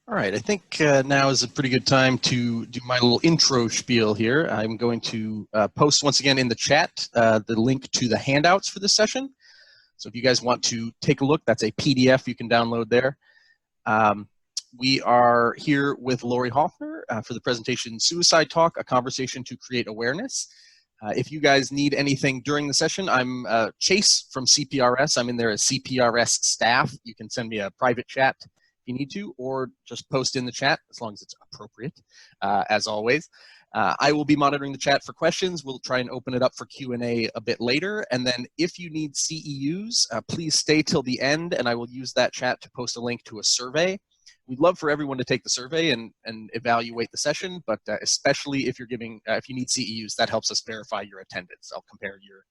All right, I think now is a pretty good time to do my little intro spiel here. I'm going to post once again in the chat the link to the handouts for this session. So if you guys want to take a look, that's a PDF you can download there. We are here with Lori Hoffner for the presentation Suicide Talk, a conversation to create awareness. If you guys need anything during the session, I'm Chase from CPRS. I'm in there as CPRS staff. You can send me a private chat if you need to, or just post in the chat as long as it's appropriate, as always. I will be monitoring the chat for questions. We'll try and open it up for Q&A a bit later. And then if you need CEUs, please stay till the end, and I will use that chat to post a link to a survey. We'd love for everyone to take the survey and evaluate the session, but especially if you're giving, if you need CEUs, that helps us verify your attendance. I'll compare your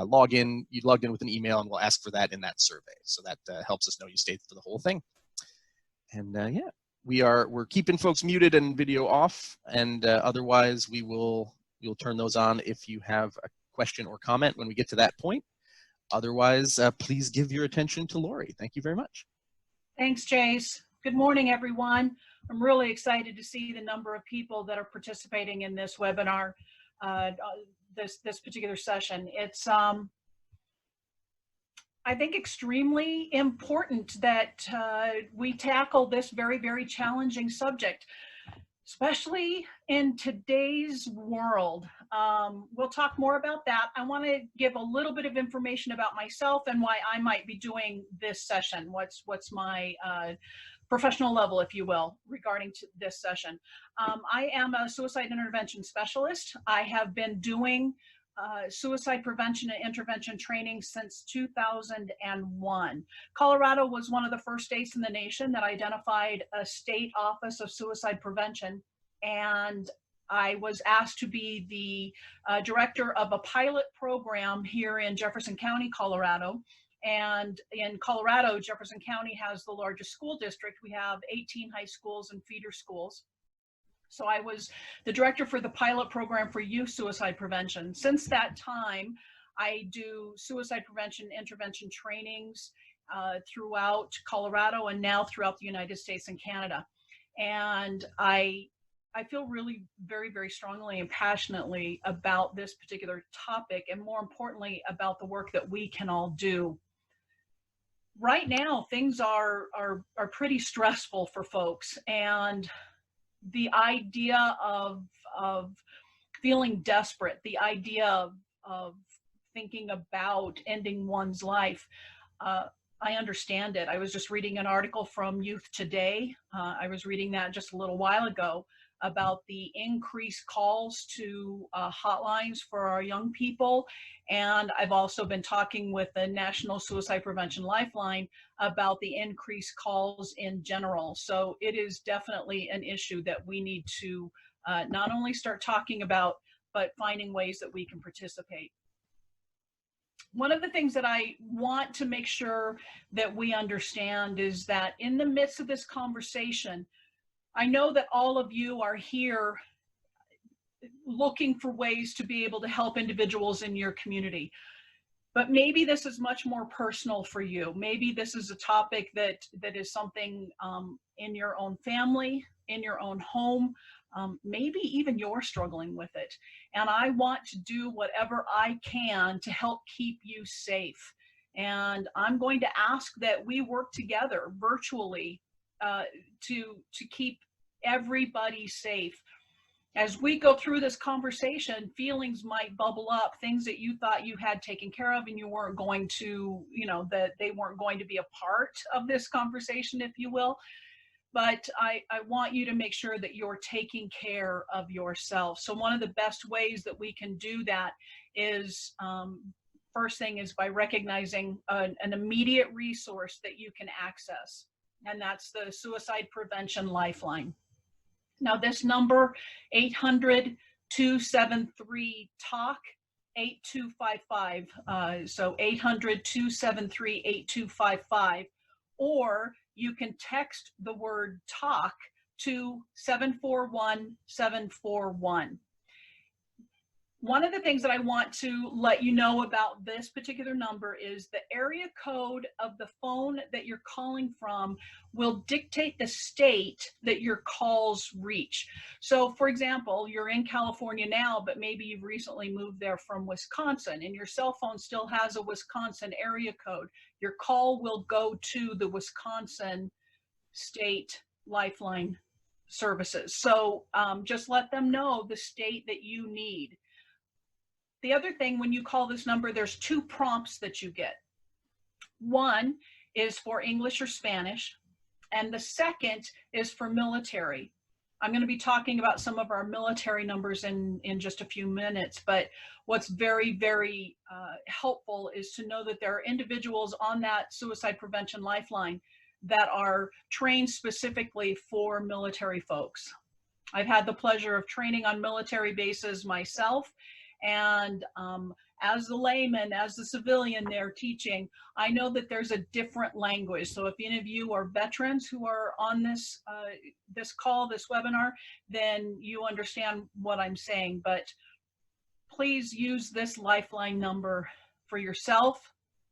login. You logged in with an email, and we'll ask for that in that survey. So that helps us know you stayed for the whole thing. And yeah, we're keeping folks muted and video off, and otherwise we'll turn those on if you have a question or comment when we get to that point. Otherwise, please give your attention to Lori. Thank you very much. Thanks, Chase. Good morning, everyone. I'm really excited to see the number of people that are participating in this webinar, this particular session. It's, I think, extremely important that we tackle this very, very challenging subject, especially in today's world. We'll talk more about that. I want to give a little bit of information about myself and why I might be doing this session. What's my professional level, if you will, regarding to this session. I am a suicide intervention specialist. I have been doing suicide prevention and intervention training since 2001. Colorado was one of the first states in the nation that identified a state office of suicide prevention, and I was asked to be the director of a pilot program here in Jefferson County, Colorado. And in Colorado, Jefferson County has the largest school district. We have 18 high schools and feeder schools. So I was the director for the pilot program for youth suicide prevention. Since that time, I do suicide prevention intervention trainings throughout Colorado and now throughout the United States and Canada. And I feel really very, very strongly and passionately about this particular topic, and more importantly, about the work that we can all do. Right now, things are pretty stressful for folks, and the idea of feeling desperate, the idea of thinking about ending one's life, I understand it. I was just reading an article from Youth Today. I was reading that just a little while ago about the increased calls to hotlines for our young people. And I've also been talking with the National Suicide Prevention Lifeline about the increased calls in general. So it is definitely an issue that we need to not only start talking about, but finding ways that we can participate. One of the things that I want to make sure that we understand is that in the midst of this conversation, I know that all of you are here looking for ways to be able to help individuals in your community. But maybe this is much more personal for you. Maybe this is a topic that is something in your own family, in your own home. Maybe even you're struggling with it. And I want to do whatever I can to help keep you safe. And I'm going to ask that we work together virtually to keep everybody safe. As we go through this conversation, feelings might bubble up, things that you thought you had taken care of and you weren't going to, that they weren't going to be a part of this conversation, if you will. But I want you to make sure that you're taking care of yourself. So one of the best ways that we can do that is, first thing is by recognizing an immediate resource that you can access. And that's the Suicide Prevention Lifeline. Now this number, 800-273-TALK, 8255. So 800-273-8255, or you can text the word TALK to 741-741. One of the things that I want to let you know about this particular number is the area code of the phone that you're calling from will dictate the state that your calls reach. So for example, you're in California now, but maybe you've recently moved there from Wisconsin and your cell phone still has a Wisconsin area code. Your call will go to the Wisconsin state lifeline services. So just let them know the state that you need. The other thing, when you call this number, there's two prompts that you get. One is for English or Spanish, and the second is for military. I'm going to be talking about some of our military numbers in just a few minutes, but what's very, very helpful is to know that there are individuals on that suicide prevention lifeline that are trained specifically for military folks. I've had the pleasure of training on military bases myself, and as the layman, as the civilian there teaching, I know that there's a different language. So if any of you are veterans who are on this this call, this webinar, then you understand what I'm saying. But please use this lifeline number for yourself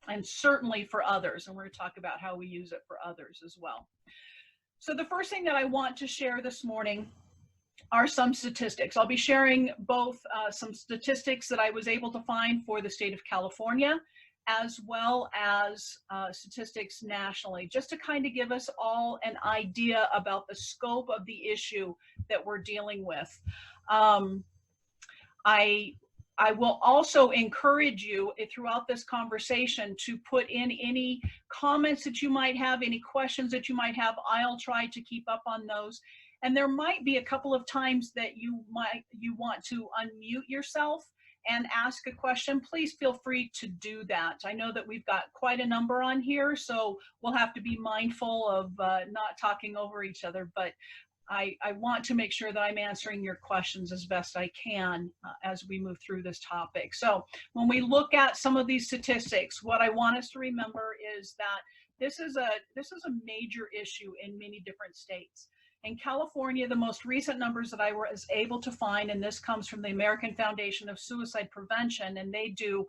and certainly for others. And we're going to talk about how we use it for others as well. So the first thing that I want to share this morning are some statistics. I'll be sharing both some statistics that I was able to find for the state of California, as well as statistics nationally, just to kind of give us all an idea about the scope of the issue that we're dealing with. I will also encourage you throughout this conversation to put in any comments that you might have, any questions that you might have. I'll try to keep up on those. And there might be a couple of times that you want to unmute yourself and ask a question. Please feel free to do that. I know that we've got quite a number on here, so we'll have to be mindful of not talking over each other, but I want to make sure that I'm answering your questions as best I can as we move through this topic. So when we look at some of these statistics, what I want us to remember is that this is a major issue in many different states. In California, the most recent numbers that I was able to find, and this comes from the American Foundation of Suicide Prevention, and they do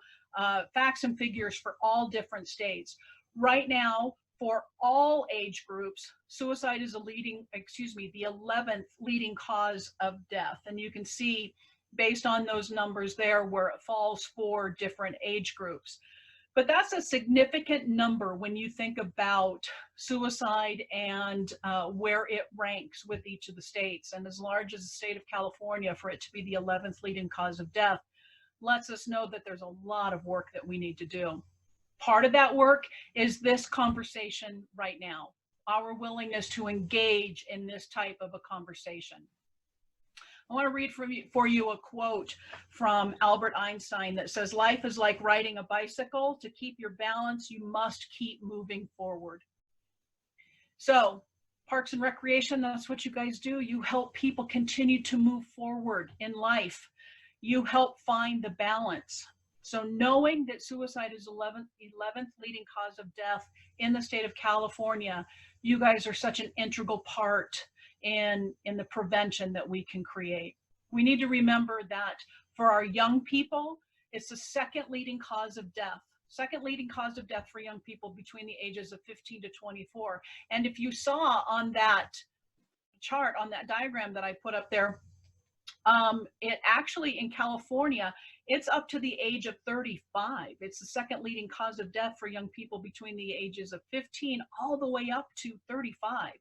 facts and figures for all different states. Right now, for all age groups, suicide is the 11th leading cause of death. And you can see, based on those numbers there, where it falls for different age groups. But that's a significant number when you think about suicide and where it ranks with each of the states. And as large as the state of California, for it to be the 11th leading cause of death, lets us know that there's a lot of work that we need to do. Part of that work is this conversation right now, our willingness to engage in this type of a conversation. I want to read for you a quote from Albert Einstein that says, "Life is like riding a bicycle. To keep your balance, you must keep moving forward." So, Parks and Recreation, that's what you guys do. You help people continue to move forward in life. You help find the balance. So knowing that suicide is 11th leading cause of death in the state of California, you guys are such an integral part in the prevention that we can create. We need to remember that for our young people, it's the second leading cause of death. Second leading cause of death for young people between the ages of 15 to 24. And if you saw on that chart, on that diagram that I put up there, it actually in California, it's up to the age of 35. It's the second leading cause of death for young people between the ages of 15 all the way up to 35.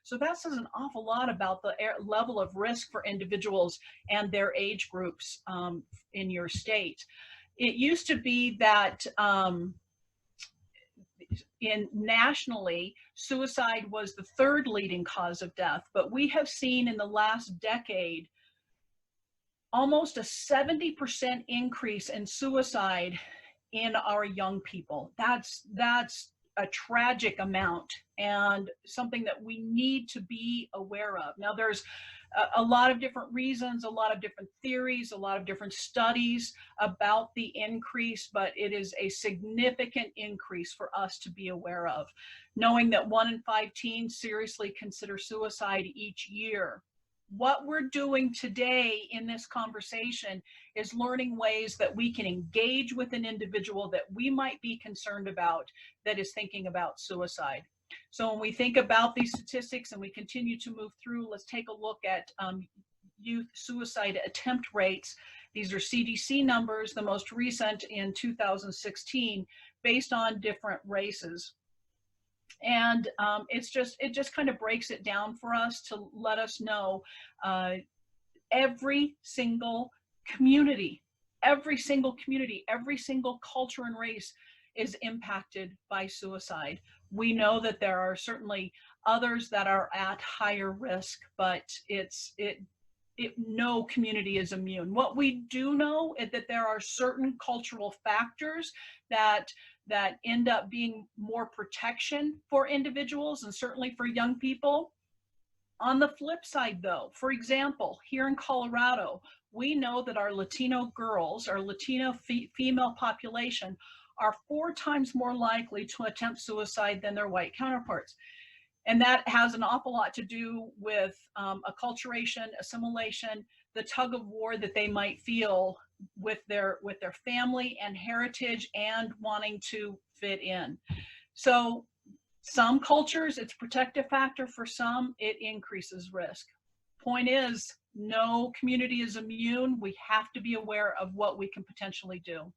So that says an awful lot about the level of risk for individuals and their age groups in your state. It used to be that nationally, suicide was the third leading cause of death, but we have seen in the last decade almost a 70% increase in suicide in our young people. That's a tragic amount and something that we need to be aware of. Now, there's a lot of different reasons, a lot of different theories, a lot of different studies about the increase, but it is a significant increase for us to be aware of. Knowing that 1 in 5 teens seriously consider suicide each year. What we're doing today in this conversation is learning ways that we can engage with an individual that we might be concerned about that is thinking about suicide. So when we think about these statistics and we continue to move through, let's take a look at youth suicide attempt rates. These are CDC numbers, the most recent in 2016, based on different races. And it just kind of breaks it down for us to let us know every single community, every single culture and race is impacted by suicide. We know that there are certainly others that are at higher risk, but no community is immune. What we do know is that there are certain cultural factors that end up being more protection for individuals and certainly for young people. On the flip side though, for example, here in Colorado, we know that our Latino girls, our Latino female population, are 4 times more likely to attempt suicide than their white counterparts. And that has an awful lot to do with acculturation, assimilation, the tug of war that they might feel with their family and heritage and wanting to fit in. So some cultures, it's a protective factor. For some, it increases risk. Point is, no community is immune. We have to be aware of what we can potentially do.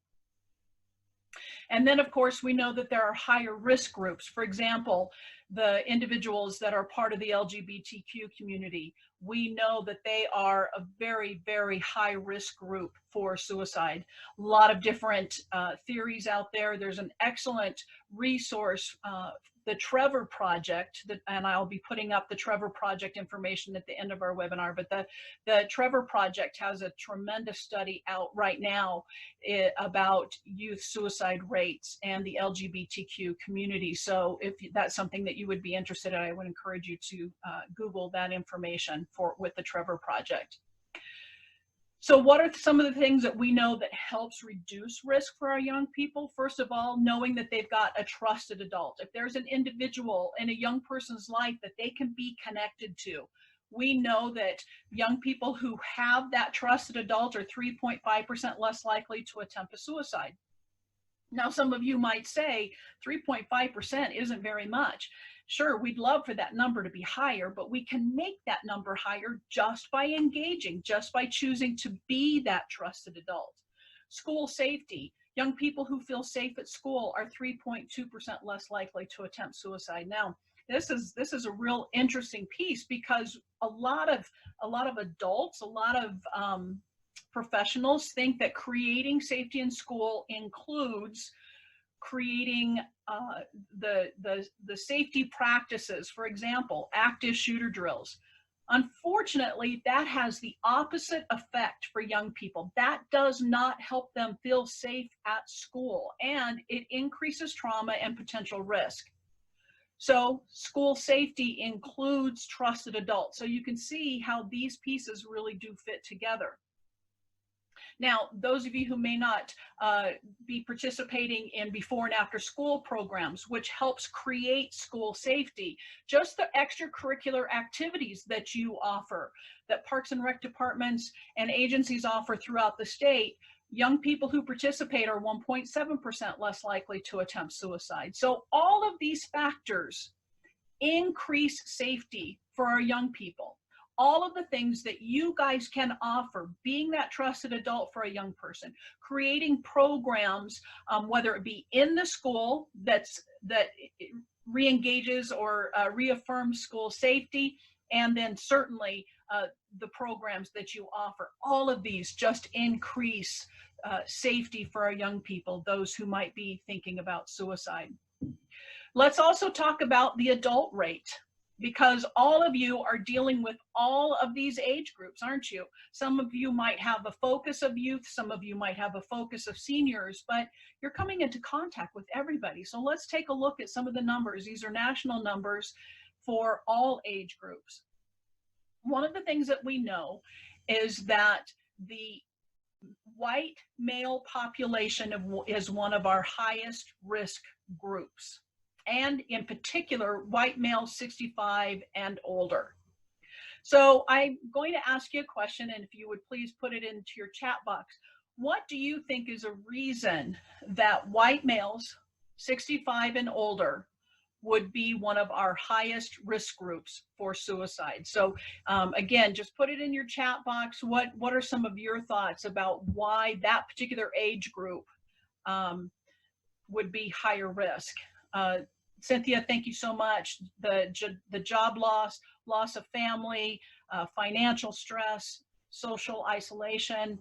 And then, of course, we know that there are higher risk groups. For example, the individuals that are part of the LGBTQ community, we know that they are a very, very high risk group for suicide. A lot of different theories out there. There's an excellent resource, the Trevor Project, and I'll be putting up the Trevor Project information at the end of our webinar, but the Trevor Project has a tremendous study out right now about youth suicide rates and the LGBTQ community. So if that's something that you would be interested in, I would encourage you to Google that information with the Trevor Project. So what are some of the things that we know that helps reduce risk for our young people? First of all, knowing that they've got a trusted adult. If there's an individual in a young person's life that they can be connected to, we know that young people who have that trusted adult are 3.5% less likely to attempt a suicide. Now, some of you might say 3.5% isn't very much. Sure, we'd love for that number to be higher, but we can make that number higher just by engaging, just by choosing to be that trusted adult. School safety. Young people who feel safe at school are 3.2% less likely to attempt suicide. Now, this is a real interesting piece because a lot of adults, a lot of professionals think that creating safety in school includes creating the safety practices. For example, active shooter drills. Unfortunately, that has the opposite effect for young people. That does not help them feel safe at school, and it increases trauma and potential risk. So school safety includes trusted adults. So you can see how these pieces really do fit together. Now, those of you who may not be participating in before and after school programs, which helps create school safety, just the extracurricular activities that you offer, that Parks and Rec departments and agencies offer throughout the state, young people who participate are 1.7% less likely to attempt suicide. So all of these factors increase safety for our young people. All of the things that you guys can offer, being that trusted adult for a young person, creating programs, whether it be in the school that re-engages or reaffirms school safety, and then certainly the programs that you offer. All of these just increase safety for our young people, those who might be thinking about suicide. Let's also talk about the adult rate, because all of you are dealing with all of these age groups, aren't you? Some of you might have a focus of youth, some of you might have a focus of seniors, but you're coming into contact with everybody. So let's take a look at some of the numbers. These are national numbers for all age groups. One of the things that we know is that the white male population is one of our highest risk groups, and in particular, white male 65 and older. So I'm going to ask you a question, and if you would please put it into your chat box. What do you think is a reason that white males 65 and older would be one of our highest risk groups for suicide? So again, just put it in your chat box. What are some of your thoughts about why that particular age group would be higher risk? Cynthia, thank you so much. The job loss of family, financial stress, social isolation,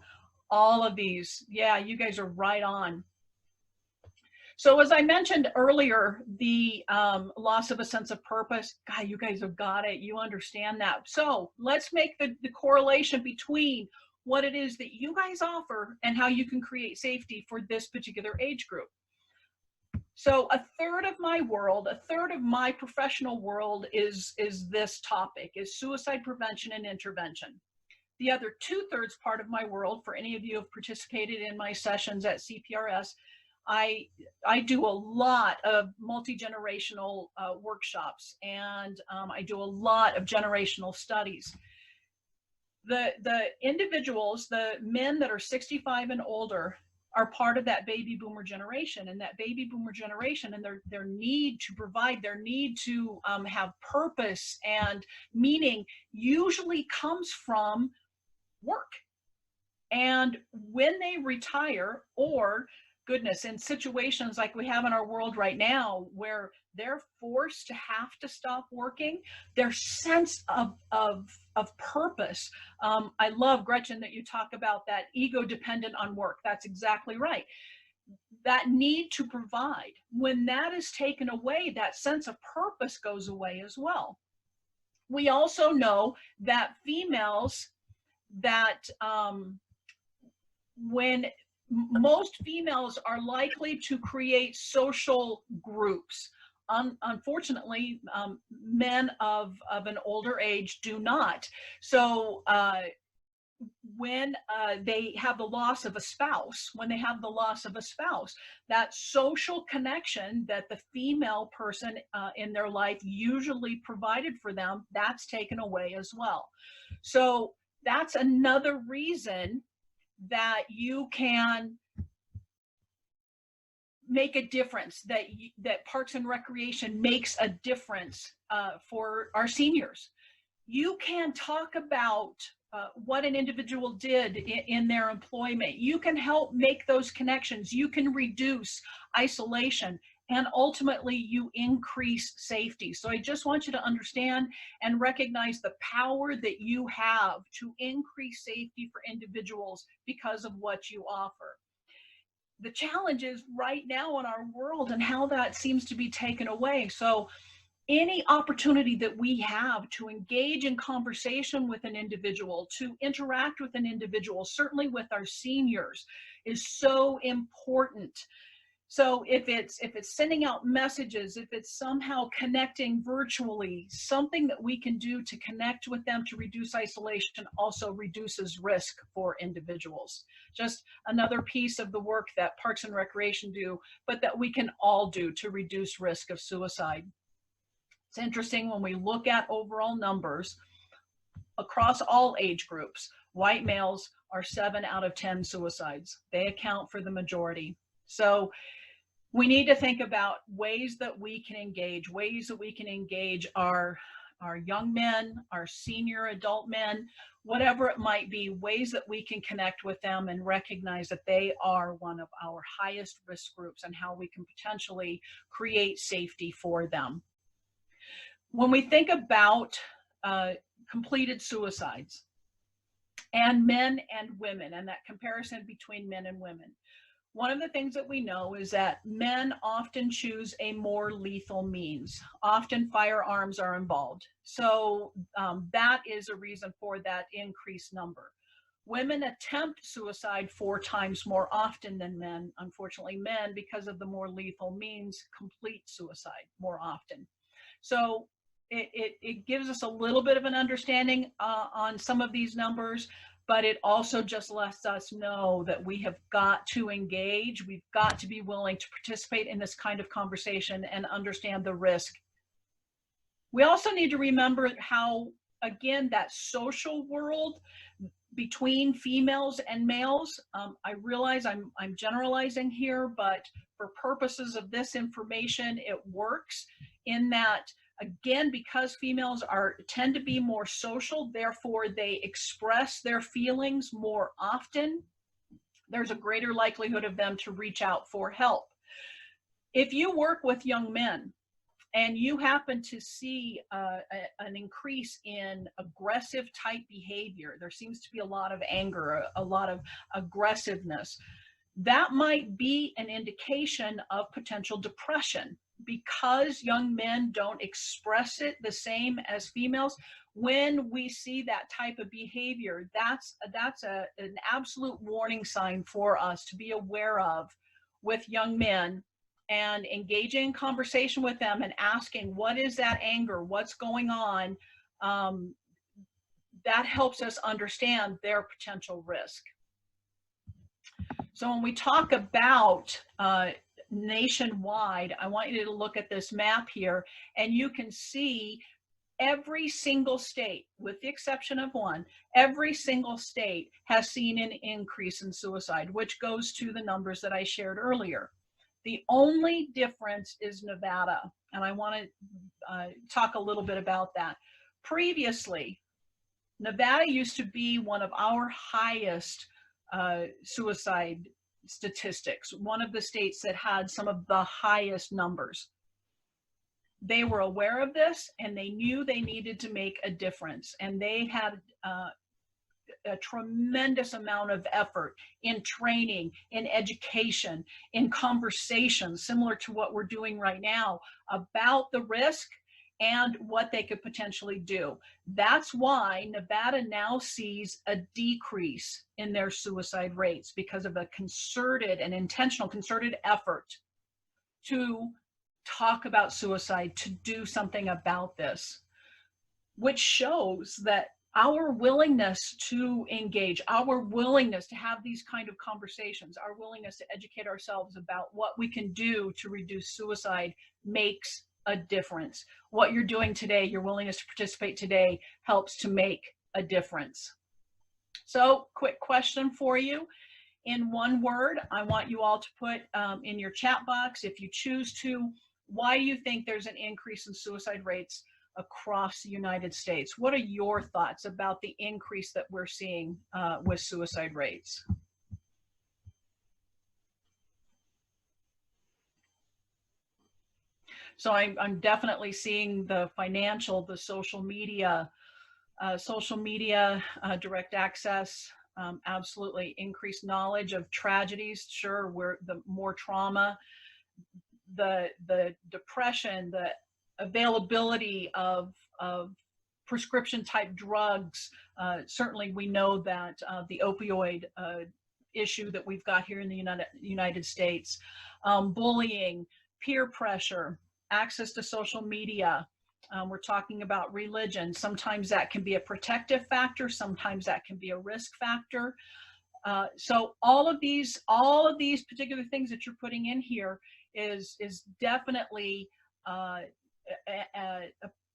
all of these. Yeah, you guys are right on. So as I mentioned earlier, the loss of a sense of purpose. God, you guys have got it. You understand that. So let's make the correlation between what it is that you guys offer and how you can create safety for this particular age group. So a third of my world, a third of my professional world is this topic, is suicide prevention and intervention. The other 2/3 part of my world, for any of you who have participated in my sessions at CPRS, I do a lot of multi-generational workshops, and I do a lot of generational studies. The individuals, the men that are 65 and older, are part of that baby boomer generation, and that baby boomer generation and their need to provide, their need to have purpose and meaning usually comes from work. And when they retire, or goodness, in situations like we have in our world right now where they're forced to have to stop working, their sense of purpose. I love, Gretchen, that you talk about that ego dependent on work. That's exactly right. That need to provide, when that is taken away, that sense of purpose goes away as well. We also know that females, that when most females are likely to create social groups. Unfortunately, men of an older age do not. So when they have the loss of a spouse, that social connection that the female person in their life usually provided for them, that's taken away as well. So that's another reason that you can make a difference, that Parks and Recreation makes a difference for our seniors. You can talk about what an individual did in their employment. You can help make those connections. You can reduce isolation, and ultimately you increase safety. So I just want you to understand and recognize the power that you have to increase safety for individuals because of what you offer. The challenge is right now in our world and how that seems to be taken away. So any opportunity that we have to engage in conversation with an individual, to interact with an individual, certainly with our seniors, is so important. So if it's sending out messages, if it's somehow connecting virtually, something that we can do to connect with them to reduce isolation also reduces risk for individuals. Just another piece of the work that Parks and Recreation do, but that we can all do to reduce risk of suicide. It's interesting when we look at overall numbers across all age groups, white males are 7 out of 10 suicides. They account for the majority. So we need to think about ways that we can engage our young men, our senior adult men, whatever it might be, ways that we can connect with them and recognize that they are one of our highest risk groups and how we can potentially create safety for them. When we think about completed suicides and men and women, and that comparison between men and women, one of the things that we know is that men often choose a more lethal means. Often firearms are involved. So that is a reason for that increased number. Women attempt suicide 4 times more often than men. Unfortunately, men, because of the more lethal means, complete suicide more often. So it gives us a little bit of an understanding on some of these numbers, but it also just lets us know that we have got to engage. We've got to be willing to participate in this kind of conversation and understand the risk. We also need to remember how again, that social world between females and males. I realize I'm generalizing here, but for purposes of this information, it works in that, again, because females tend to be more social, therefore they express their feelings more often, there's a greater likelihood of them to reach out for help. If you work with young men and you happen to see an increase in aggressive type behavior, there seems to be a lot of anger, a lot of aggressiveness, that might be an indication of potential depression. Because young men don't express it the same as females, when we see that type of behavior, that's an absolute warning sign for us to be aware of with young men, and engaging in conversation with them and asking, what is that anger? What's going on? That helps us understand their potential risk. So when we talk about nationwide, I want you to look at this map here, and you can see every single state, with the exception of one, every single state has seen an increase in suicide, which goes to the numbers that I shared earlier. The only difference is Nevada, and I want to talk a little bit about that. Previously, Nevada used to be one of our highest suicide statistics, one of the states that had some of the highest numbers. They were aware of this, and they knew they needed to make a difference, and they had a tremendous amount of effort in training, in education, in conversations, similar to what we're doing right now, about the risk and what they could potentially do. That's why Nevada now sees a decrease in their suicide rates, because of a concerted and intentional concerted effort to talk about suicide, to do something about this, which shows that our willingness to engage, our willingness to have these kind of conversations, our willingness to educate ourselves about what we can do to reduce suicide makes a difference. What you're doing today, your willingness to participate today, helps to make a difference. So, quick question for you. In one word, I want you all to put in your chat box, if you choose to, why you think there's an increase in suicide rates across the United States. What are your thoughts about the increase that we're seeing with suicide rates? So I'm definitely seeing the financial, the social media, direct access, absolutely increased knowledge of tragedies. Sure, where the more trauma, the depression, the availability of prescription type drugs. Certainly we know that the opioid issue that we've got here in the United States, bullying, peer pressure, access to social media. We're talking about religion. Sometimes that can be a protective factor. Sometimes that can be a risk factor. So all of these particular things that you're putting in here is definitely a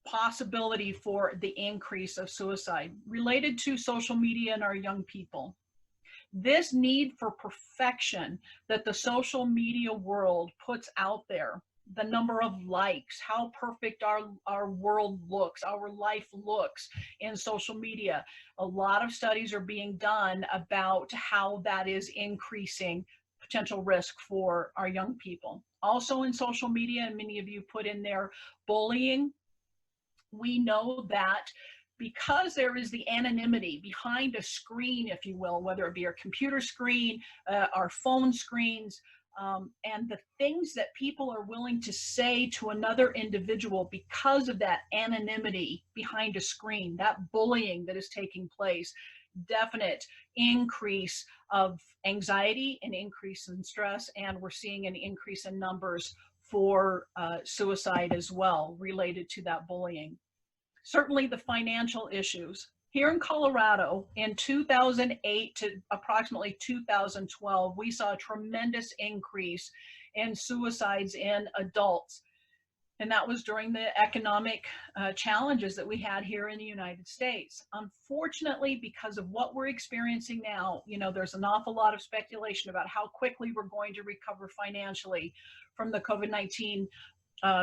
possibility for the increase of suicide related to social media and our young people. This need for perfection that the social media world puts out there, the number of likes, how perfect our world looks, our life looks in social media. A lot of studies are being done about how that is increasing potential risk for our young people. Also in social media, and many of you put in there, bullying. We know that because there is the anonymity behind a screen, if you will, whether it be our computer screen, our phone screens, and the things that people are willing to say to another individual because of that anonymity behind a screen, that bullying that is taking place, definite increase of anxiety, an increase in stress, and we're seeing an increase in numbers for suicide as well related to that bullying. Certainly the financial issues. Here in Colorado, in 2008 to approximately 2012, we saw a tremendous increase in suicides in adults. And that was during the economic challenges that we had here in the United States. Unfortunately, because of what we're experiencing now, you know, there's an awful lot of speculation about how quickly we're going to recover financially from the COVID-19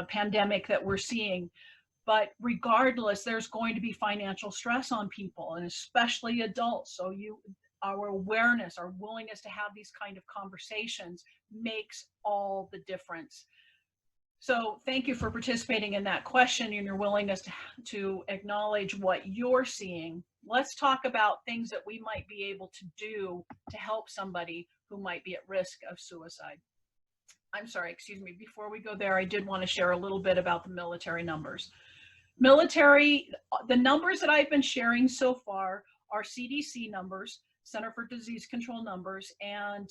pandemic that we're seeing. But regardless, there's going to be financial stress on people, and especially adults. So our awareness, our willingness to have these kind of conversations makes all the difference. So thank you for participating in that question and your willingness to acknowledge what you're seeing. Let's talk about things that we might be able to do to help somebody who might be at risk of suicide. I'm sorry, excuse me, before we go there, I did want to share a little bit about the military numbers. Military, the numbers that I've been sharing so far are CDC numbers, Center for Disease Control numbers, and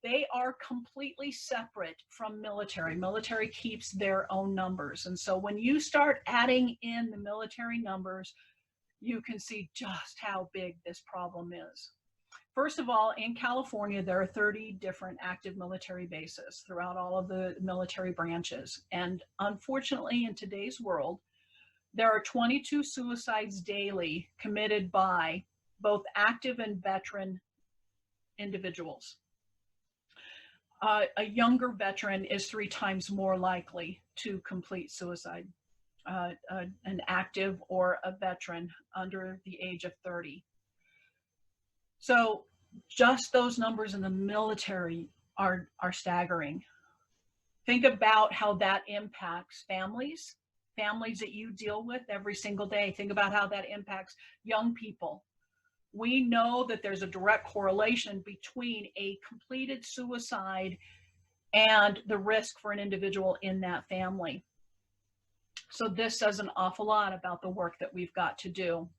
they are completely separate from military. Military keeps their own numbers. And so when you start adding in the military numbers, you can see just how big this problem is. First of all, in California, there are 30 different active military bases throughout all of the military branches. And unfortunately, in today's world, there are 22 suicides daily committed by both active and veteran individuals. A younger veteran is 3 times more likely to complete suicide, an active or a veteran under the age of 30. So just those numbers in the military are staggering. Think about how that impacts families that you deal with every single day. Think about how that impacts young people. We know that there's a direct correlation between a completed suicide and the risk for an individual in that family. So this says an awful lot about the work that we've got to do.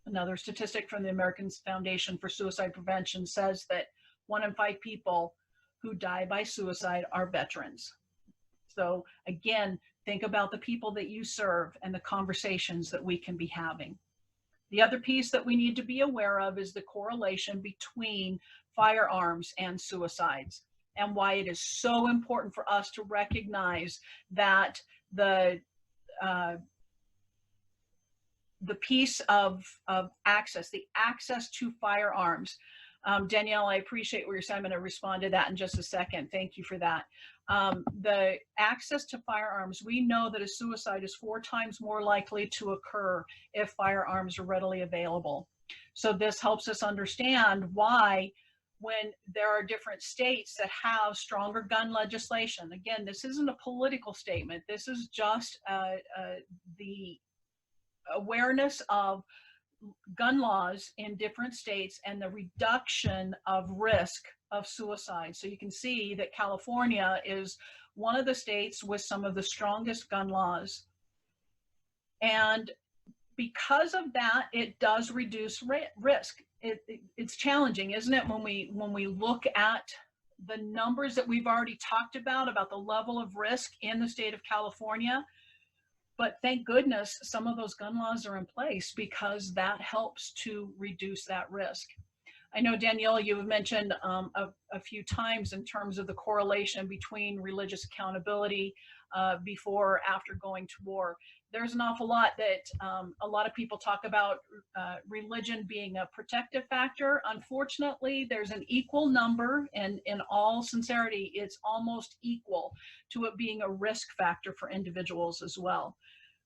Another statistic from the American Foundation for Suicide Prevention says that 1 in 5 people who die by suicide are veterans. So again, think about the people that you serve and the conversations that we can be having. The other piece that we need to be aware of is the correlation between firearms and suicides, and why it is so important for us to recognize that the piece of access, the access to firearms. Danielle, I appreciate what you're saying. I'm going to respond to that in just a second. Thank you for that. The access to firearms, we know that a suicide is 4 times more likely to occur if firearms are readily available. So this helps us understand why, when there are different states that have stronger gun legislation, again, this isn't a political statement. This is just the awareness of gun laws in different states and the reduction of risk of suicide. So you can see that California is one of the states with some of the strongest gun laws. And because of that, it does reduce risk. It's challenging, isn't it, when we look at the numbers that we've already talked about the level of risk in the state of California. But thank goodness some of those gun laws are in place, because that helps to reduce that risk. I know, Danielle, you have mentioned a few times in terms of the correlation between religious accountability before or after going to war. There's an awful lot that a lot of people talk about religion being a protective factor. Unfortunately, there's an equal number, and in all sincerity, it's almost equal to it being a risk factor for individuals as well.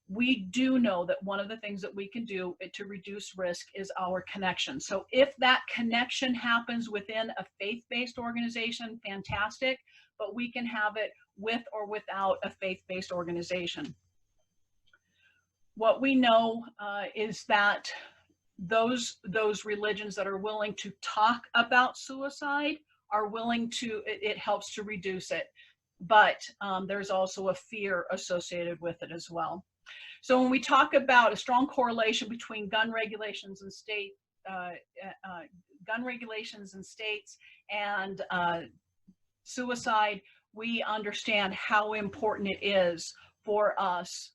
We do know that one of the things that we can do to reduce risk is our connection. So if that connection happens within a faith-based organization, fantastic, but we can have it with or without a faith-based organization. What we know is that those religions that are willing to talk about suicide are willing to, it helps to reduce it. But there's also a fear associated with it as well. So when we talk about a strong correlation between gun regulations and states and suicide, we understand how important it is for us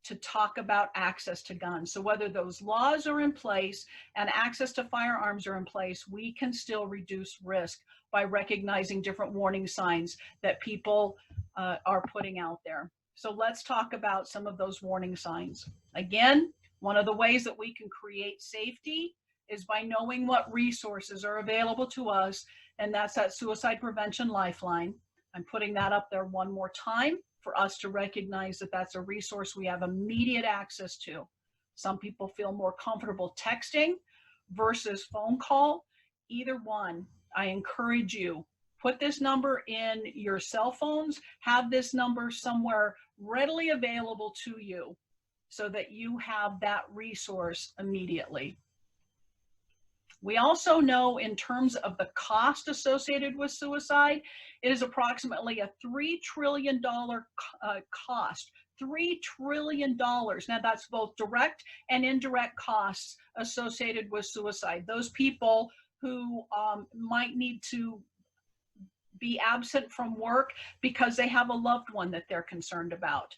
to talk about access to guns. So whether those laws are in place and access to firearms are in place, we can still reduce risk by recognizing different warning signs that people are putting out there. So let's talk about some of those warning signs. Again, one of the ways that we can create safety is by knowing what resources are available to us, and that's that Suicide Prevention Lifeline. I'm putting that up there one more time for us to recognize that that's a resource we have immediate access to. Some people feel more comfortable texting versus phone call. Either one, I encourage you, put this number in your cell phones, have this number somewhere readily available to you so that you have that resource immediately. We also know in terms of the cost associated with suicide, it is approximately a $3 trillion cost. $3 trillion. Now that's both direct and indirect costs associated with suicide. Those people who might need to be absent from work because they have a loved one that they're concerned about.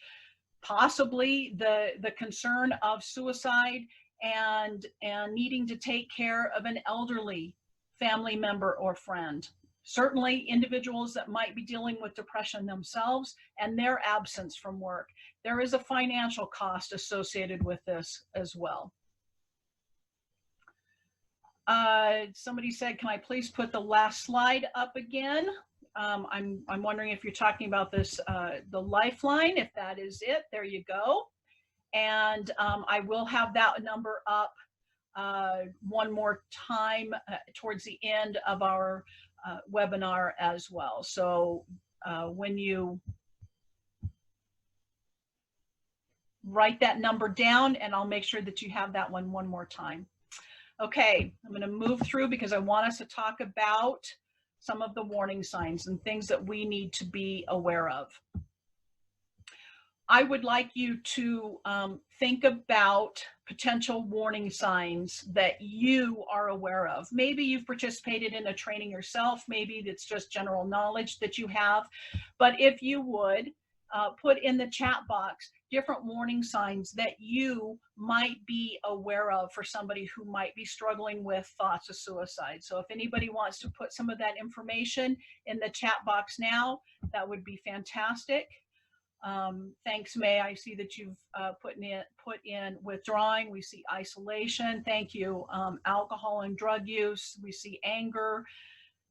Possibly the concern of suicide and needing to take care of an elderly family member or friend. Certainly individuals that might be dealing with depression themselves and their absence from work. There is a financial cost associated with this as well. Somebody said, can I please put the last slide up again? I'm wondering if you're talking about this, the Lifeline. If that is it, there you go. And I will have that number up one more time towards the end of our webinar as well. So when you write that number down, and I'll make sure that you have that one more time. Okay, I'm going to move through because I want us to talk about some of the warning signs and things that we need to be aware of. I would like you to think about potential warning signs that you are aware of. Maybe you've participated in a training yourself, maybe it's just general knowledge that you have, but if you would put in the chat box different warning signs that you might be aware of for somebody who might be struggling with thoughts of suicide. So if anybody wants to put some of that information in the chat box now, that would be fantastic. Thanks, May. I see that you've put in withdrawing. We see isolation. Thank you. Alcohol and drug use. We see anger,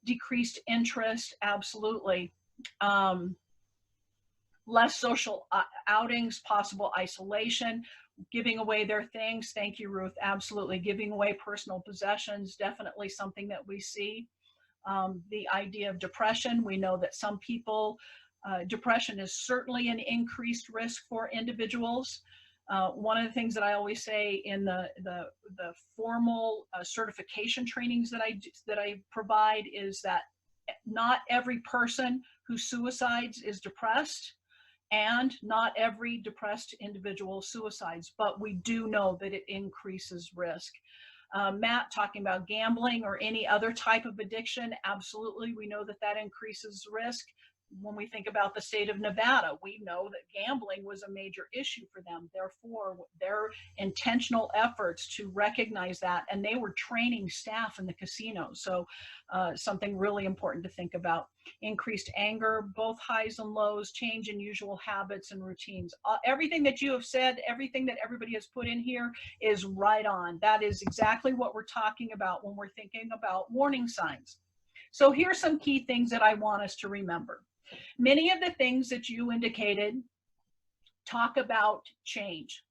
decreased interest. Absolutely. Less social outings, possible isolation, giving away their things. Thank you, Ruth. Absolutely. Giving away personal possessions, definitely something that we see. The idea of depression. We know that some people, depression is certainly an increased risk for individuals. One of the things that I always say in the formal certification trainings that I provide is that not every person who suicides is depressed, and not every depressed individual suicides, but we do know that it increases risk. Matt, talking about gambling or any other type of addiction, absolutely, we know that that increases risk. When we think about the state of Nevada, we know that gambling was a major issue for them. Therefore, their intentional efforts to recognize that, and they were training staff in the casinos. So something really important to think about. Increased anger, both highs and lows, change in usual habits and routines. Everything that you have said, everything that everybody has put in here is right on. That is exactly what we're talking about when we're thinking about warning signs. So here's some key things that I want us to remember. Many of the things that you indicated talk about change.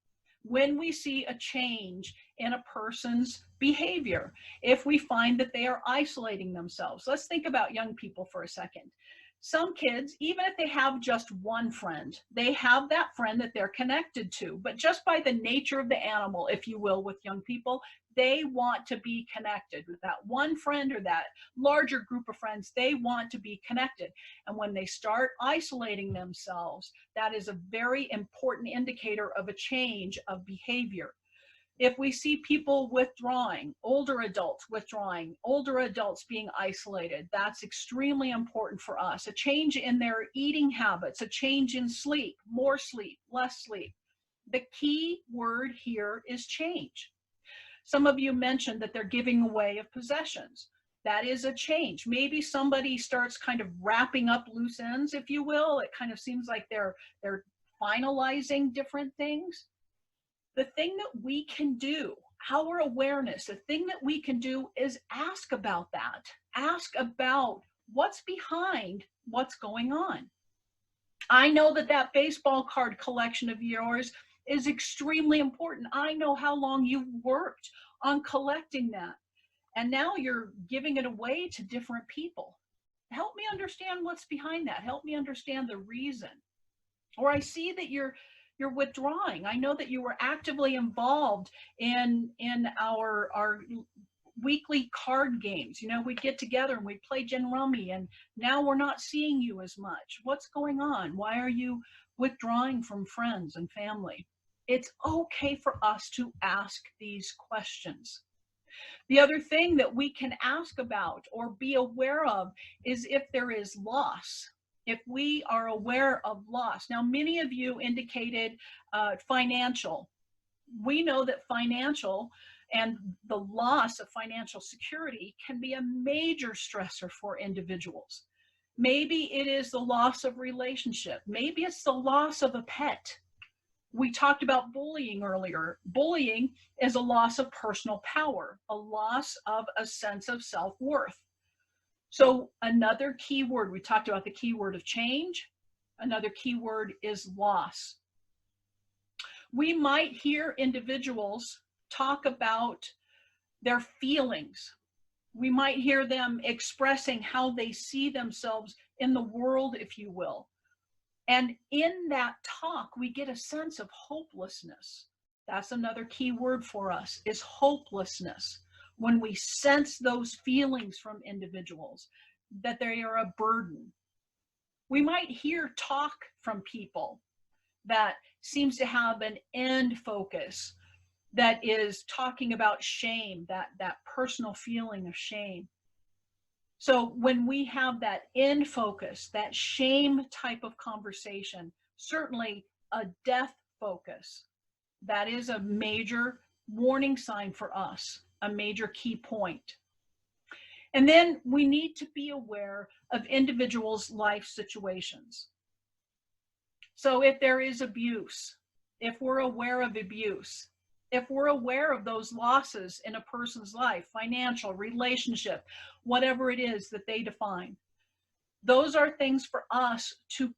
When we see a change in a person's behavior, if we find that they are isolating themselves, let's think about young people for a second. Some kids, even if they have just one friend, they have that friend that they're connected to, but just by the nature of the animal, if you will, with young people, they want to be connected with that one friend or that larger group of friends. They want to be connected. And when they start isolating themselves, that is a very important indicator of a change of behavior. If we see people withdrawing, older adults being isolated, that's extremely important for us. A change in their eating habits, a change in sleep, more sleep, less sleep. The key word here is change. Some of you mentioned that they're giving away of possessions. That is a change. Maybe somebody starts kind of wrapping up loose ends, if you will. It kind of seems like they're finalizing different things. The thing that we can do, our awareness, the thing that we can do is ask about that. Ask about what's behind what's going on. I know that that baseball card collection of yours is extremely important. I know how long you've worked on collecting that. And now you're giving it away to different people. Help me understand what's behind that. Help me understand the reason. Or I see that you're withdrawing. I know that you were actively involved in our weekly card games. You know, we'd get together and we'd play gin rummy, and now we're not seeing you as much. What's going on? Why are you withdrawing from friends and family? It's okay for us to ask these questions. The other thing that we can ask about or be aware of is if there is loss. If we are aware of loss. Now, many of you indicated financial. We know that financial and the loss of financial security can be a major stressor for individuals. Maybe it is the loss of relationship. Maybe it's the loss of a pet. We talked about bullying earlier. Bullying is a loss of personal power, a loss of a sense of self-worth. So another key word, we talked about the key word of change. Another key word is loss. We might hear individuals talk about their feelings. We might hear them expressing how they see themselves in the world, if you will. And in that talk, we get a sense of hopelessness. That's another key word for us, is hopelessness. When we sense those feelings from individuals, that they are a burden. We might hear talk from people that seems to have an end focus, that is talking about shame, that personal feeling of shame. So when we have that end focus, that shame type of conversation, certainly a death focus, that is a major warning sign for us, a major key point. And then we need to be aware of individuals' life situations. So if there is abuse, if we're aware of abuse, if we're aware of those losses in a person's life, financial, relationship, whatever it is that they define, those are things for us to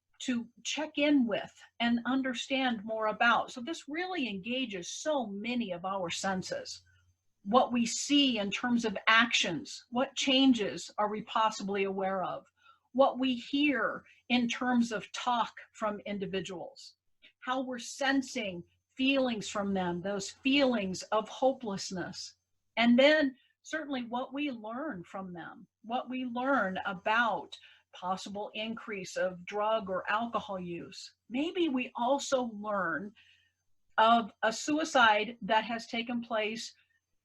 check in with and understand more about. So this really engages so many of our senses. What we see in terms of actions, what changes are we possibly aware of? What we hear in terms of talk from individuals, how we're sensing feelings from them, those feelings of hopelessness. And then certainly what we learn from them, what we learn about possible increase of drug or alcohol use. Maybe we also learn of a suicide that has taken place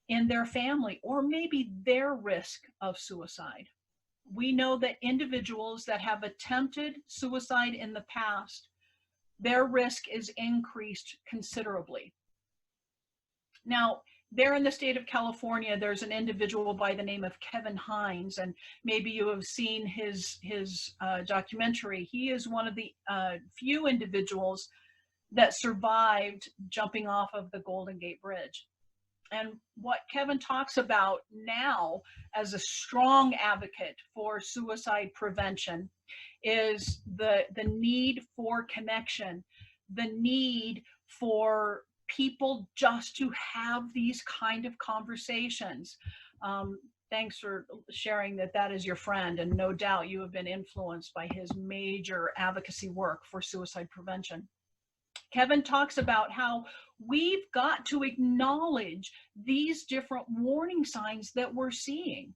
in their family, or maybe their risk of suicide. We know that individuals that have attempted suicide in the past, their risk is increased considerably. Now, there in the state of California, there's an individual by the name of Kevin Hines, and maybe you have seen his documentary. He is one of the few individuals that survived jumping off of the Golden Gate Bridge. And what Kevin talks about now as a strong advocate for suicide prevention is the need for connection, the need for people just to have these kind of conversations. Thanks for sharing that is your friend, and no doubt you have been influenced by his major advocacy work for suicide prevention. Kevin talks about how we've got to acknowledge these different warning signs that we're seeing.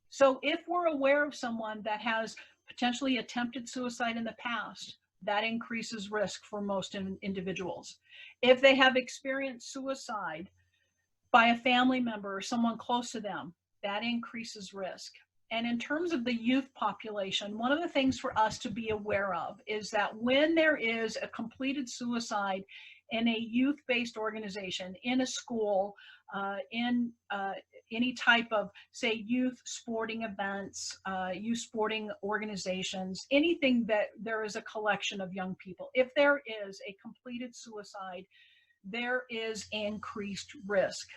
So if we're aware of someone that has potentially attempted suicide in the past, that increases risk for most individuals. If they have experienced suicide by a family member or someone close to them, that increases risk. And in terms of the youth population, one of the things for us to be aware of is that when there is a completed suicide in a youth-based organization, in a school, in any type of, say, youth sporting events, youth sporting organizations, anything that there is a collection of young people. If there is a completed suicide, there is increased risk.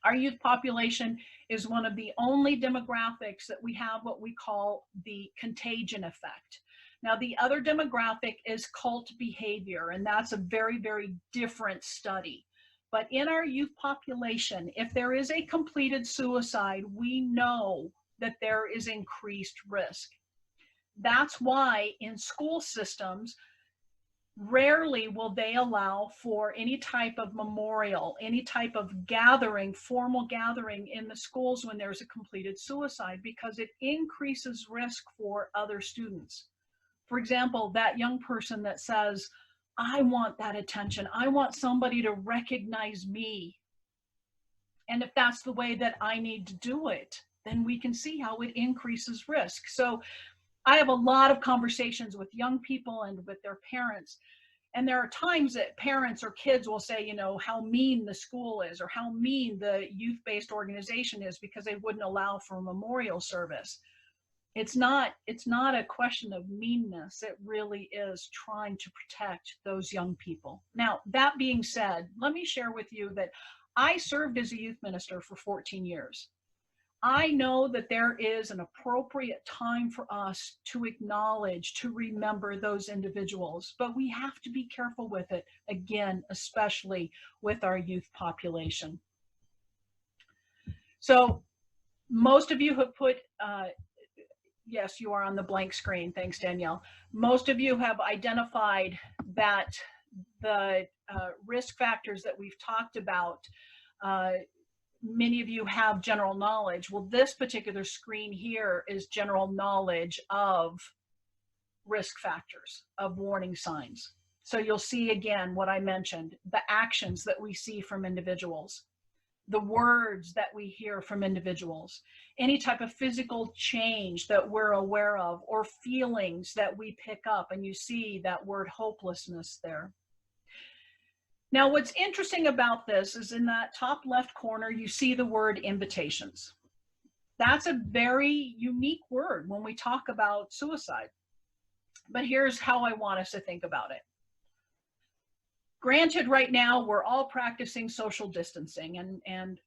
Our youth population is one of the only demographics that we have what we call the contagion effect. Now, the other demographic is cult behavior, and that's a very, very different study. But in our youth population, if there is a completed suicide, we know that there is increased risk. That's why in school systems, rarely will they allow for any type of memorial, any type of gathering, formal gathering in the schools when there's a completed suicide, because it increases risk for other students. For example, that young person that says, I want that attention. I want somebody to recognize me. And if that's the way that I need to do it, then we can see how it increases risk. So I have a lot of conversations with young people and with their parents. And there are times that parents or kids will say, you know, how mean the school is or how mean the youth-based organization is because they wouldn't allow for a memorial service. It's not a question of meanness. It really is trying to protect those young people. Now, that being said, let me share with you that I served as a youth minister for 14 years. I know that there is an appropriate time for us to acknowledge, to remember those individuals, but we have to be careful with it, again, especially with our youth population. So most of you have put, yes, you are on the blank screen. Thanks, Danielle. Most of you have identified that the risk factors that we've talked about, many of you have general knowledge. Well, this particular screen here is general knowledge of risk factors, of warning signs. So you'll see again what I mentioned, the actions that we see from individuals, the words that we hear from individuals, any type of physical change that we're aware of, or feelings that we pick up, and you see that word hopelessness there. Now, what's interesting about this is in that top left corner, you see the word invitations. That's a very unique word when we talk about suicide. But here's how I want us to think about it. Granted, right now, we're all practicing social distancing, and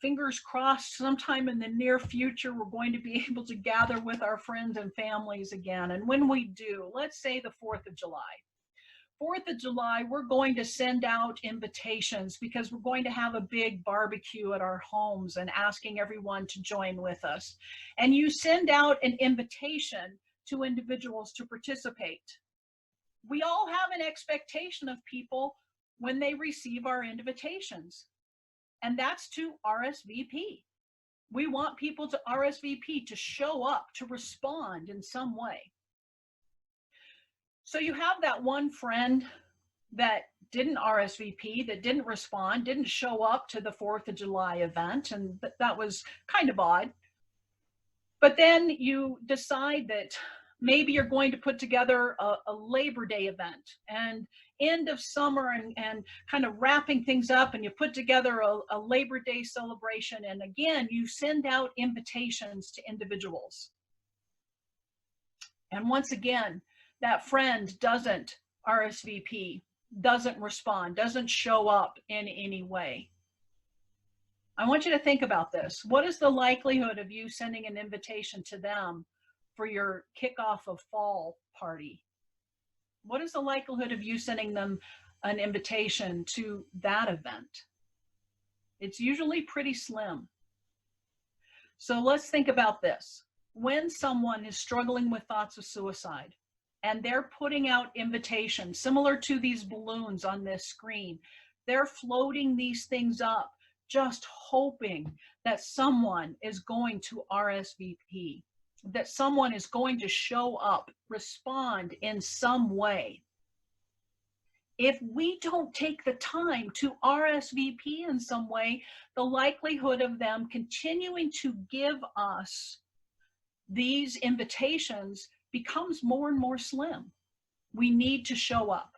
fingers crossed, sometime in the near future, we're going to be able to gather with our friends and families again. And when we do, let's say the 4th of July. 4th of July, we're going to send out invitations because we're going to have a big barbecue at our homes and asking everyone to join with us. And you send out an invitation to individuals to participate. We all have an expectation of people when they receive our invitations, and that's to RSVP. We want people to RSVP, to show up, to respond in some way. So you have that one friend that didn't RSVP, that didn't respond, didn't show up to the 4th of July event, and that was kind of odd. But then you decide that maybe you're going to put together a Labor Day event and end of summer and kind of wrapping things up, and you put together a Labor Day celebration, and again, you send out invitations to individuals. And once again, that friend doesn't RSVP, doesn't respond, doesn't show up in any way. I want you to think about this. What is the likelihood of you sending an invitation to them for your kickoff of fall party? What is the likelihood of you sending them an invitation to that event? It's usually pretty slim. So let's think about this. When someone is struggling with thoughts of suicide, and they're putting out invitations similar to these balloons on this screen, they're floating these things up, just hoping that someone is going to RSVP, that someone is going to show up, respond in some way. If we don't take the time to RSVP in some way, the likelihood of them continuing to give us these invitations becomes more and more slim. We need to show up.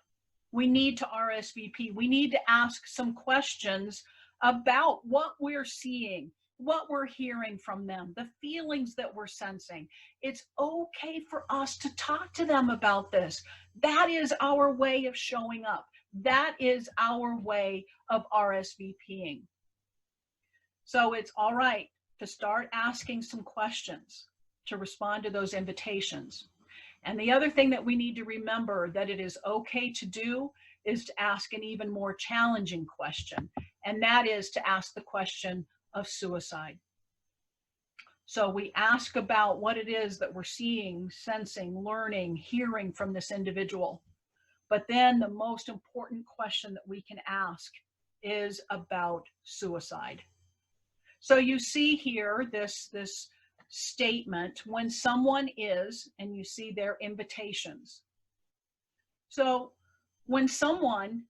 We need to RSVP. We need to ask some questions about what we're seeing, what we're hearing from them, the feelings that we're sensing. It's okay for us to talk to them about this. That is our way of showing up. That is our way of RSVPing. So it's all right to start asking some questions to respond to those invitations. And the other thing that we need to remember that it is okay to do is to ask an even more challenging question, and that is to ask the question of suicide. So we ask about what it is that we're seeing, sensing, learning, hearing from this individual. But then the most important question that we can ask is about suicide. So you see here this statement, when someone is, and you see their invitations. So when someone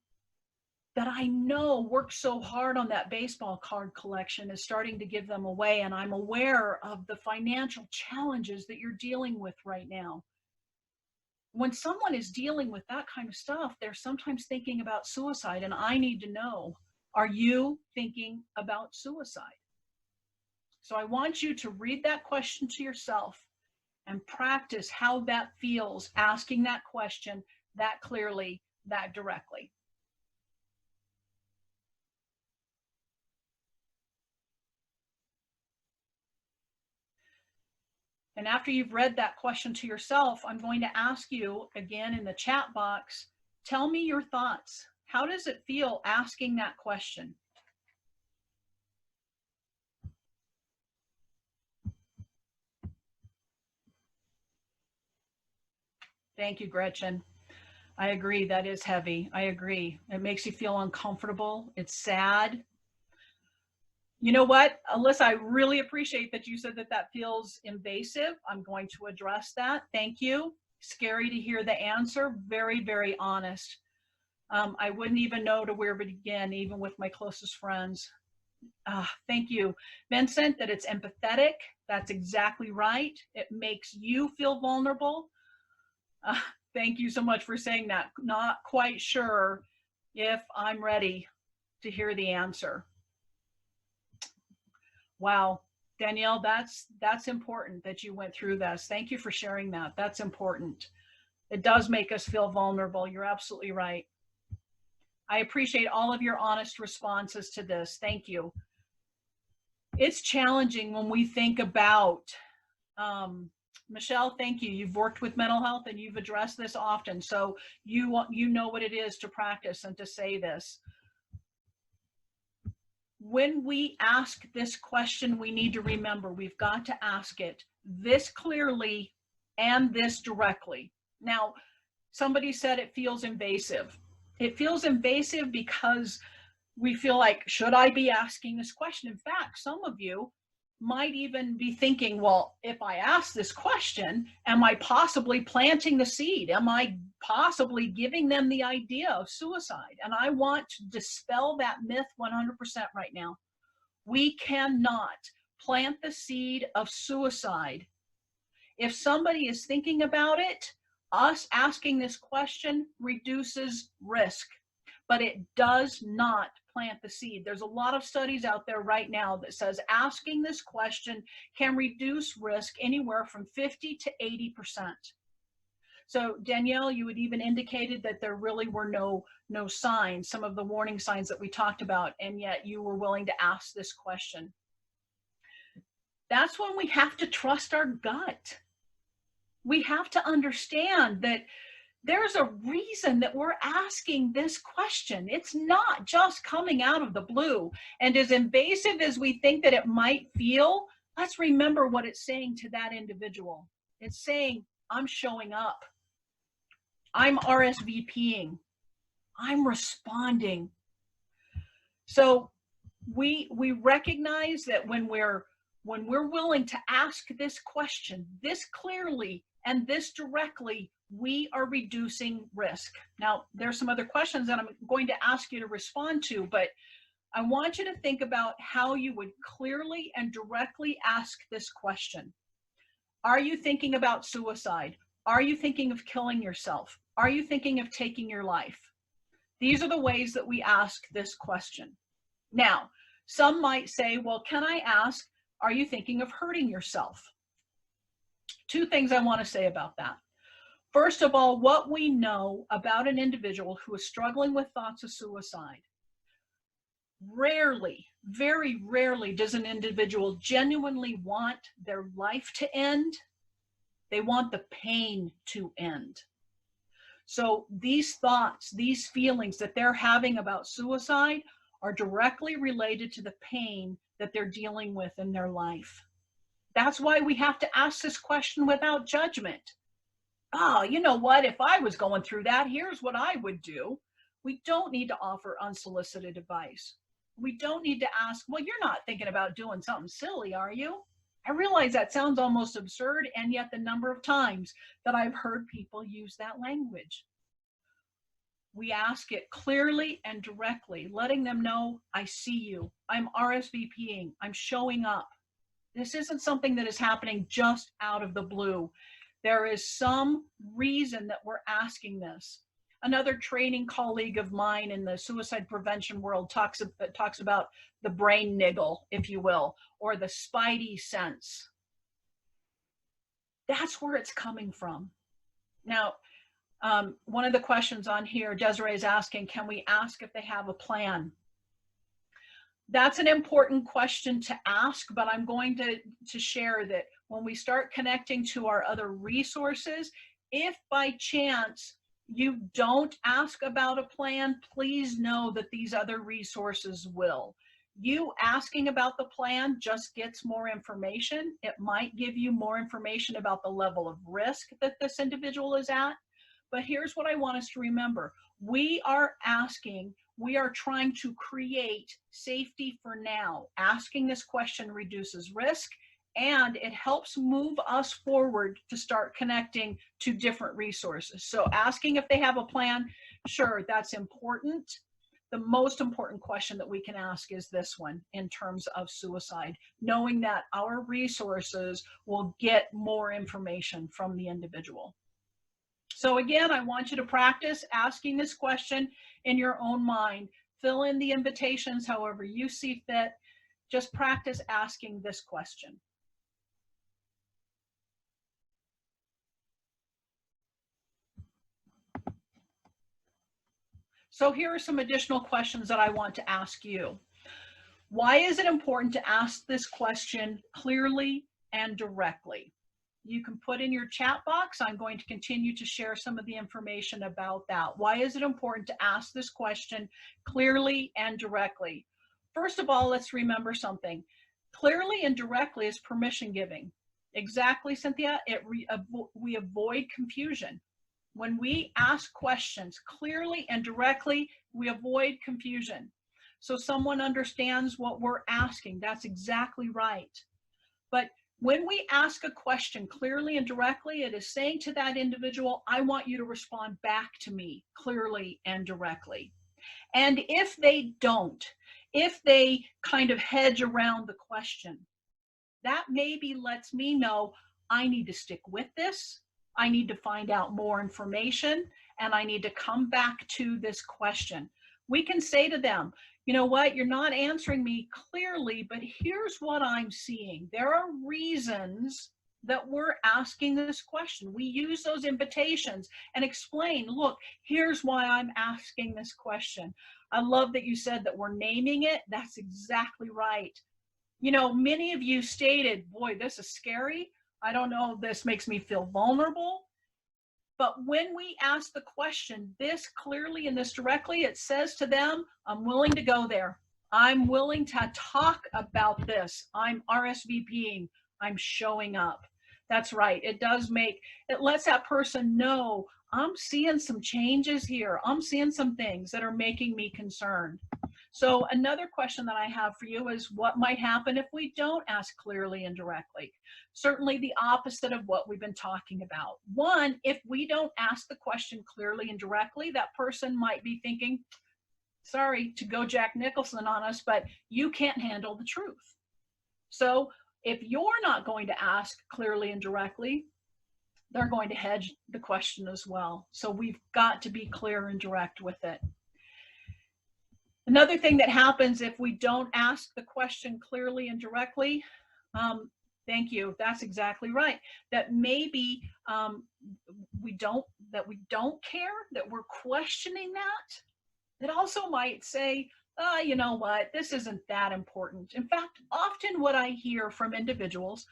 that I know worked so hard on that baseball card collection is starting to give them away, and I'm aware of the financial challenges that you're dealing with right now. When someone is dealing with that kind of stuff, they're sometimes thinking about suicide, and I need to know, are you thinking about suicide? So I want you to read that question to yourself and practice how that feels, asking that question that clearly, that directly. And after you've read that question to yourself, I'm going to ask you again in the chat box, tell me your thoughts. How does it feel asking that question? Thank you, Gretchen. I agree, that is heavy. I agree. It makes you feel uncomfortable. It's sad. You know what, Alyssa, I really appreciate that you said that that feels invasive. I'm going to address that. Thank you. Scary to hear the answer. Very, very honest. I wouldn't even know to where to begin, even with my closest friends. Thank you, Vincent, that it's empathetic. That's exactly right. It makes you feel vulnerable. Thank you so much for saying that. Not quite sure if I'm ready to hear the answer. Wow, Danielle, that's important that you went through this. Thank you for sharing that. That's important. It does make us feel vulnerable. You're absolutely right. I appreciate all of your honest responses to this. Thank you. It's challenging when we think about, Michelle, thank you. You've worked with mental health and you've addressed this often. So you know what it is to practice and to say this. When we ask this question, we need to remember we've got to ask it this clearly and this directly. Now, somebody said it feels invasive. It feels invasive because we feel like, should I be asking this question? In fact, some of you might even be thinking, well, if I ask this question, am I possibly planting the seed? Am I possibly giving them the idea of suicide? And I want to dispel that myth 100% right now. We cannot plant the seed of suicide. If somebody is thinking about it, us asking this question reduces risk, but it does not plant the seed. There's a lot of studies out there right now that says asking this question can reduce risk anywhere from 50 to 80%. So Danielle, you had even indicated that there really were no signs, some of the warning signs that we talked about, and yet you were willing to ask this question. That's when we have to trust our gut. We have to understand that there's a reason that we're asking this question. It's not just coming out of the blue. And as invasive as we think that it might feel, let's remember what it's saying to that individual. It's saying, I'm showing up. I'm RSVPing. I'm responding. So we recognize that when we're willing to ask this question, this clearly and this directly, we are reducing risk. Now, there's some other questions that I'm going to ask you to respond to, but I want you to think about how you would clearly and directly ask this question. Are you thinking about suicide? Are you thinking of killing yourself? Are you thinking of taking your life? These are the ways that we ask this question. Now, some might say, well, can I ask, are you thinking of hurting yourself? Two things I want to say about that. First of all, what we know about an individual who is struggling with thoughts of suicide, rarely, very rarely does an individual genuinely want their life to end. They want the pain to end. So these thoughts, these feelings that they're having about suicide are directly related to the pain that they're dealing with in their life. That's why we have to ask this question without judgment. Oh, you know what? If I was going through that, here's what I would do. We don't need to offer unsolicited advice. We don't need to ask, well, you're not thinking about doing something silly, are you? I realize that sounds almost absurd, and yet the number of times that I've heard people use that language. We ask it clearly and directly, letting them know, I see you, I'm RSVPing, I'm showing up. This isn't something that is happening just out of the blue. There is some reason that we're asking this. Another training colleague of mine in the suicide prevention world talks about the brain niggle, if you will, or the spidey sense. That's where it's coming from. Now, one of the questions on here, Desiree is asking, can we ask if they have a plan? That's an important question to ask, but I'm going to share that when we start connecting to our other resources, if by chance you don't ask about a plan, please know that these other resources will. You asking about the plan just gets more information. It might give you more information about the level of risk that this individual is at. But here's what I want us to remember. We are trying to create safety for now. Asking this question reduces risk, and it helps move us forward to start connecting to different resources. So asking if they have a plan, sure, that's important. The most important question that we can ask is this one in terms of suicide, knowing that our resources will get more information from the individual. So again, I want you to practice asking this question in your own mind. Fill in the invitations however you see fit. Just practice asking this question. So here are some additional questions that I want to ask you. Why is it important to ask this question clearly and directly? You can put in your chat box. I'm going to continue to share some of the information about that. Why is it important to ask this question clearly and directly? First of all, let's remember something. Clearly and directly is permission giving. Exactly, Cynthia. We avoid confusion. When we ask questions clearly and directly, we avoid confusion. So someone understands what we're asking. That's exactly right. But when we ask a question clearly and directly, it is saying to that individual, I want you to respond back to me clearly and directly. And if they don't, if they kind of hedge around the question, that maybe lets me know I need to stick with this. I need to find out more information, and I need to come back to this question. We can say to them, you know what, you're not answering me clearly, but here's what I'm seeing. There are reasons that we're asking this question. We use those invitations and explain, look, here's why I'm asking this question. I love that you said that we're naming it. That's exactly right. You know, many of you stated, boy, this is scary. I don't know if this makes me feel vulnerable. But when we ask the question this clearly and this directly, it says to them, I'm willing to go there. I'm willing to talk about this. I'm RSVPing. I'm showing up. That's right. It lets that person know I'm seeing some changes here. I'm seeing some things that are making me concerned. So another question that I have for you is what might happen if we don't ask clearly and directly? Certainly the opposite of what we've been talking about. One, if we don't ask the question clearly and directly, that person might be thinking, sorry to go Jack Nicholson on us, but you can't handle the truth. So if you're not going to ask clearly and directly, they're going to hedge the question as well. So we've got to be clear and direct with it. Another thing that happens if we don't ask the question clearly and directly, thank you, that's exactly right, that maybe we don't care, that we're questioning that. It also might say, you know what, this isn't that important. In fact, often what I hear from individuals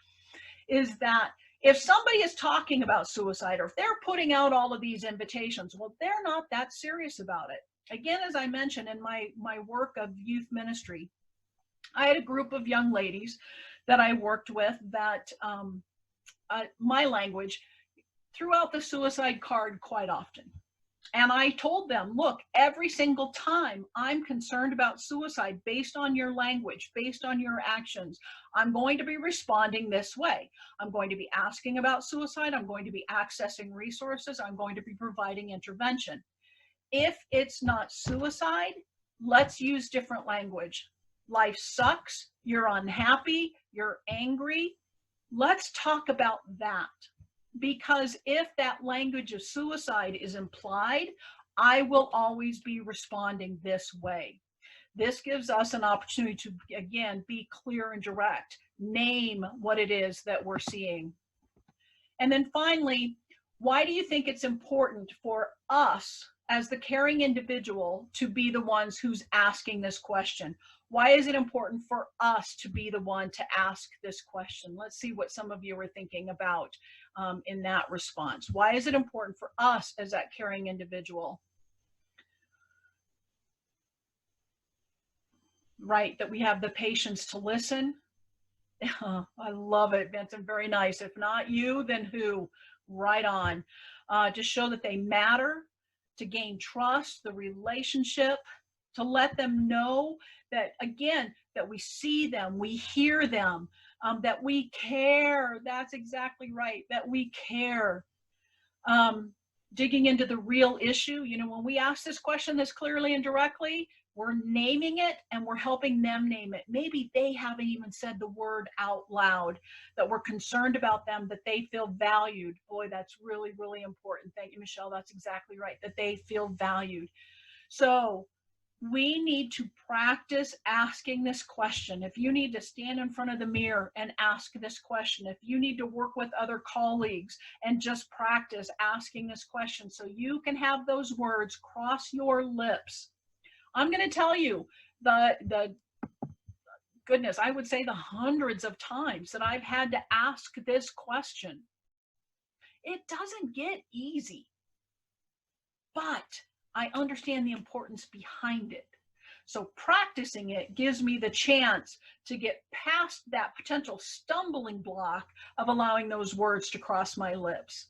is that if somebody is talking about suicide, or if they're putting out all of these invitations, well, they're not that serious about it. Again, as I mentioned in my work of youth ministry, I had a group of young ladies that I worked with that my language threw out the suicide card quite often. And I told them, look, every single time I'm concerned about suicide based on your language, based on your actions, I'm going to be responding this way. I'm going to be asking about suicide. I'm going to be accessing resources. I'm going to be providing intervention. If it's not suicide, let's use different language. Life sucks. You're unhappy. You're angry. Let's talk about that. Because if that language of suicide is implied, I will always be responding this way. This gives us an opportunity to, again, be clear and direct, name what it is that we're seeing. And then finally, why do you think it's important for us as the caring individual to be the ones who's asking this question? Why is it important for us to be the one to ask this question? Let's see what some of you are thinking about in that response. Why is it important for us as that caring individual? Right, that we have the patience to listen. I love it, Vincent, very nice. If not you, then who? Right on. To show that they matter, to gain trust, the relationship, to let them know that, again, that we see them, we hear them, that we care. That's exactly right, that we care. Digging into the real issue, you know, when we ask this question this clearly and directly, we're naming it and we're helping them name it. Maybe they haven't even said the word out loud, that we're concerned about them, that they feel valued. Boy, that's really, really important. Thank you, Michelle. That's exactly right, that they feel valued. So we need to practice asking this question. If you need to stand in front of the mirror and ask this question, if you need to work with other colleagues and just practice asking this question so you can have those words cross your lips. I'm going to tell you the goodness, I would say the hundreds of times that I've had to ask this question. It doesn't get easy, but I understand the importance behind it. So practicing it gives me the chance to get past that potential stumbling block of allowing those words to cross my lips,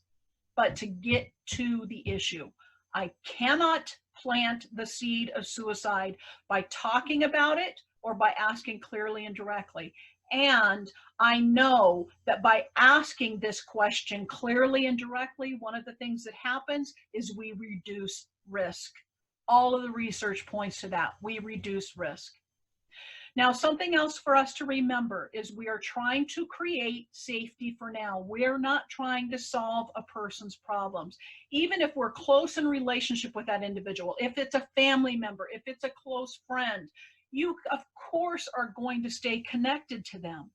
but to get to the issue. I cannot plant the seed of suicide by talking about it or by asking clearly and directly. And I know that by asking this question clearly and directly, one of the things that happens is we reduce risk. All of the research points to that. We reduce risk. Now, something else for us to remember is we are trying to create safety for now. We're not trying to solve a person's problems. Even if we're close in relationship with that individual, if it's a family member, if it's a close friend, you, of course, are going to stay connected to them.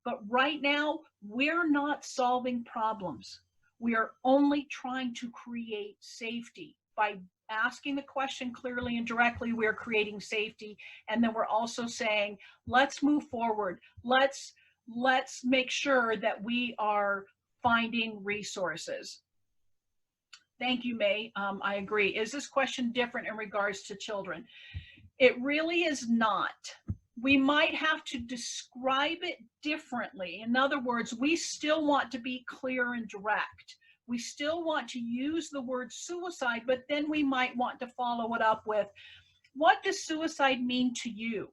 But right now, we're not solving problems. We are only trying to create safety. By asking the question clearly and directly, we're creating safety. And then we're also saying, let's move forward. Let's make sure that we are finding resources. Thank you, May. I agree. Is this question different in regards to children? It really is not. We might have to describe it differently. In other words, we still want to be clear and direct. We still want to use the word suicide, but then we might want to follow it up with, what does suicide mean to you?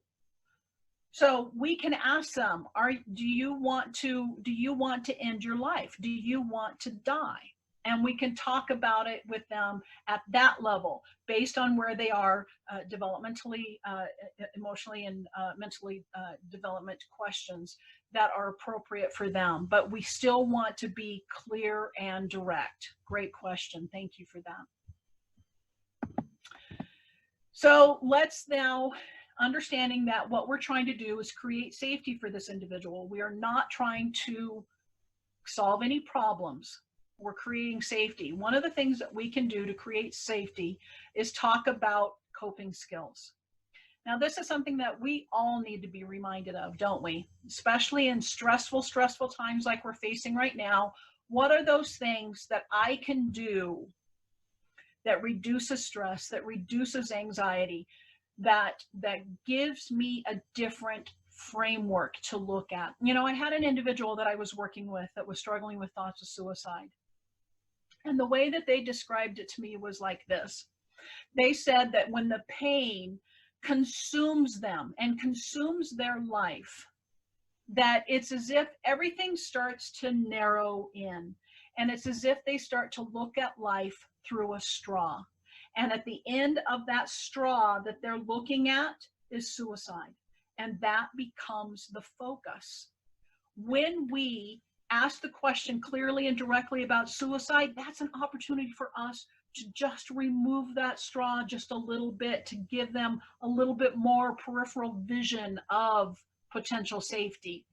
So we can ask them, do you want to end your life? Do you want to die? And we can talk about it with them at that level, based on where they are developmentally, emotionally, and mentally, development questions that are appropriate for them. But we still want to be clear and direct. Great question. Thank you for that. So let's now, understanding that what we're trying to do is create safety for this individual. We are not trying to solve any problems. We're creating safety. One of the things that we can do to create safety is talk about coping skills. Now, this is something that we all need to be reminded of, don't we? Especially in stressful times like we're facing right now. What are those things that I can do that reduces stress, that reduces anxiety, that gives me a different framework to look at? You know, I had an individual that I was working with that was struggling with thoughts of suicide. And the way that they described it to me was like this. They said that when the pain consumes them and consumes their life, that it's as if everything starts to narrow in, and it's as if they start to look at life through a straw. And at the end of that straw that they're looking at is suicide. And that becomes the focus. When we ask the question clearly and directly about suicide, that's an opportunity for us to just remove that straw just a little bit, to give them a little bit more peripheral vision of potential safety.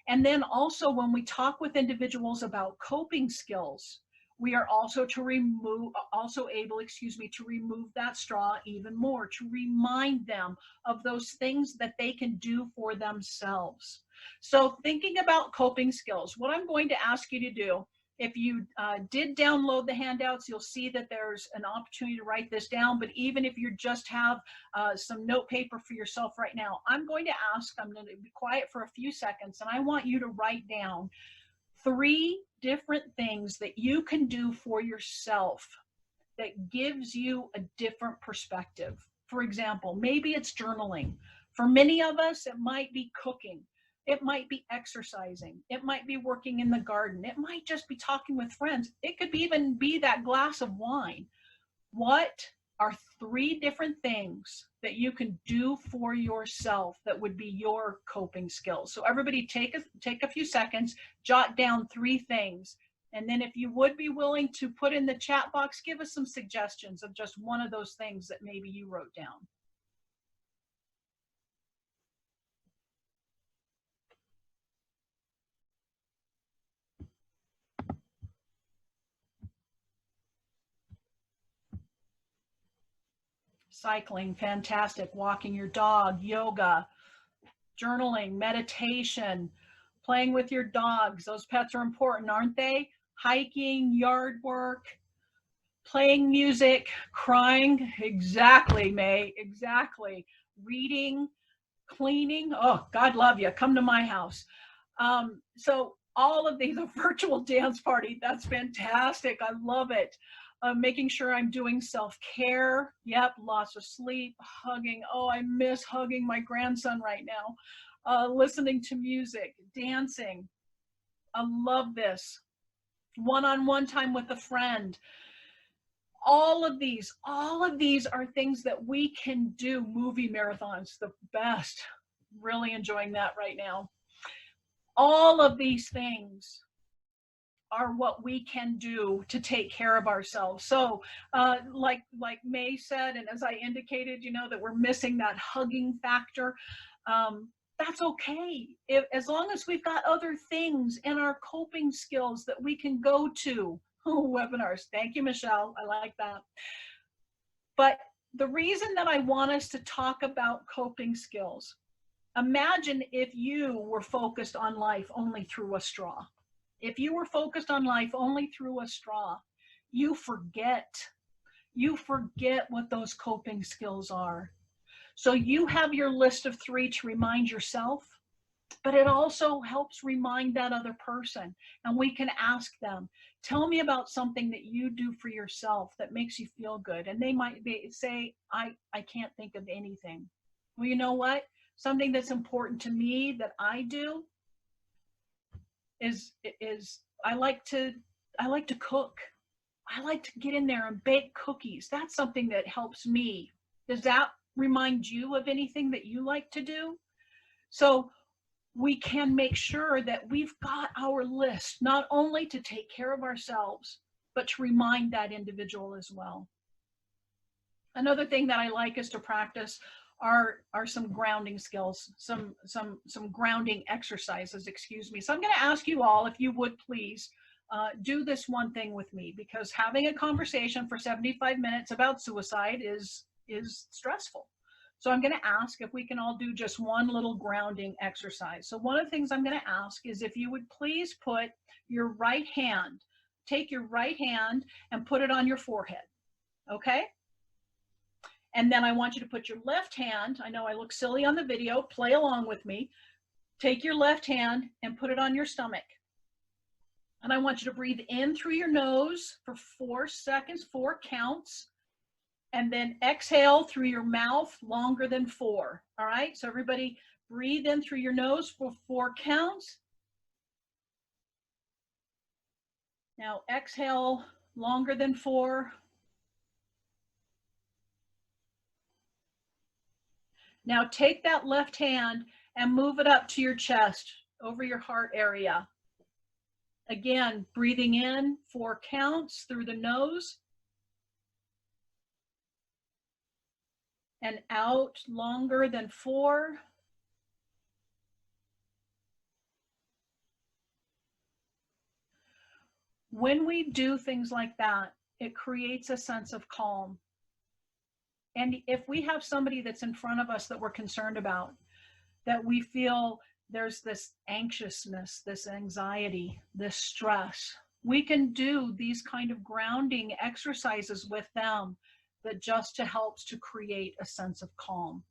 And then also when we talk with individuals about coping skills, we are also able, to remove that straw even more, to remind them of those things that they can do for themselves. So thinking about coping skills, what I'm going to ask you to do, if you did download the handouts, you'll see that there's an opportunity to write this down. But even if you just have some note paper for yourself right now, I'm going to be quiet for a few seconds, and I want you to write down 3 different things that you can do for yourself that gives you a different perspective. For example, maybe it's journaling. For many of us, it might be cooking. It might be exercising. It might be working in the garden. It might just be talking with friends. It could even be that glass of wine. What are 3 different things that you can do for yourself that would be your coping skills? So everybody take a few seconds, jot down 3 things. And then if you would be willing to put in the chat box, give us some suggestions of just one of those things that maybe you wrote down. Cycling, fantastic. Walking your dog, yoga, journaling, meditation, playing with your dogs. Those pets are important, aren't they? Hiking, yard work, playing music, crying. Exactly, May, exactly. Reading, cleaning. Oh, God love you. Come to my house. So all of these, a virtual dance party, that's fantastic. I love it. Making sure I'm doing self-care. Yep, lots of sleep, hugging. Oh, I miss hugging my grandson right now. Listening to music, dancing. I love this. One-on-one time with a friend. All of these are things that we can do. Movie marathons, the best. Really enjoying that right now. All of these things are what we can do to take care of ourselves. So like May said, and as I indicated, you know, that we're missing that hugging factor. That's okay. As long as we've got other things in our coping skills that we can go to. Oh, webinars. Thank you, Michelle. I like that. But the reason that I want us to talk about coping skills, imagine if you were focused on life only through a straw. If you were focused on life only through a straw, you forget what those coping skills are. So you have your list of 3 to remind yourself, but it also helps remind that other person. And we can ask them, tell me about something that you do for yourself that makes you feel good. And they might say, I can't think of anything. Well, you know what? Something that's important to me that I do is I like to cook. I like to get in there and bake cookies. That's something that helps me. Does that remind you of anything that you like to do? So we can make sure that we've got our list, not only to take care of ourselves, but to remind that individual as well. Another thing that I like is to practice are some grounding skills, some grounding exercises, excuse me. So I'm going to ask you all, if you would please do this one thing with me, because having a conversation for 75 minutes about suicide is stressful. So I'm going to ask if we can all do just one little grounding exercise. So one of the things I'm going to ask is if you would please put your right hand, take your right hand and put it on your forehead. Okay? And then I want you to put your left hand, I know I look silly on the video, play along with me. Take your left hand and put it on your stomach. And I want you to breathe in through your nose for 4 seconds, 4 counts. And then exhale through your mouth longer than 4. All right, so everybody breathe in through your nose for 4 counts. Now exhale longer than 4. Now take that left hand and move it up to your chest, over your heart area. Again, breathing in 4 counts through the nose. And out longer than 4. When we do things like that, it creates a sense of calm. And if we have somebody that's in front of us that we're concerned about, that we feel there's this anxiousness, this anxiety, this stress, we can do these kind of grounding exercises with them that just helps to create a sense of calm.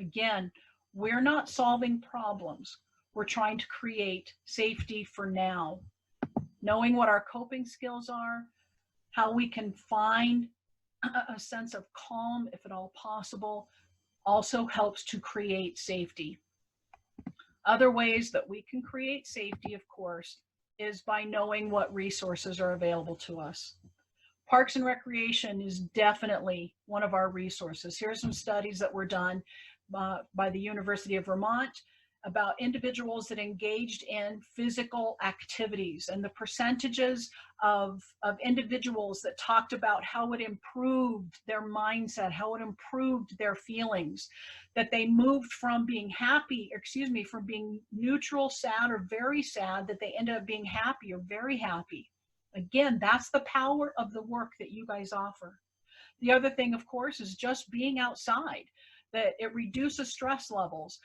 Again, we're not solving problems. We're trying to create safety for now. Knowing what our coping skills are, how we can find a sense of calm, if at all possible, also helps to create safety. Other ways that we can create safety, of course, is by knowing what resources are available to us. Parks and Recreation is definitely one of our resources. Here are some studies that were done by the University of Vermont about individuals that engaged in physical activities, and the percentages of individuals that talked about how it improved their mindset, how it improved their feelings, that they moved from being happy, from being neutral, sad, or very sad, that they ended up being happy or very happy. Again, that's the power of the work that you guys offer. The other thing, of course, is just being outside, that it reduces stress levels.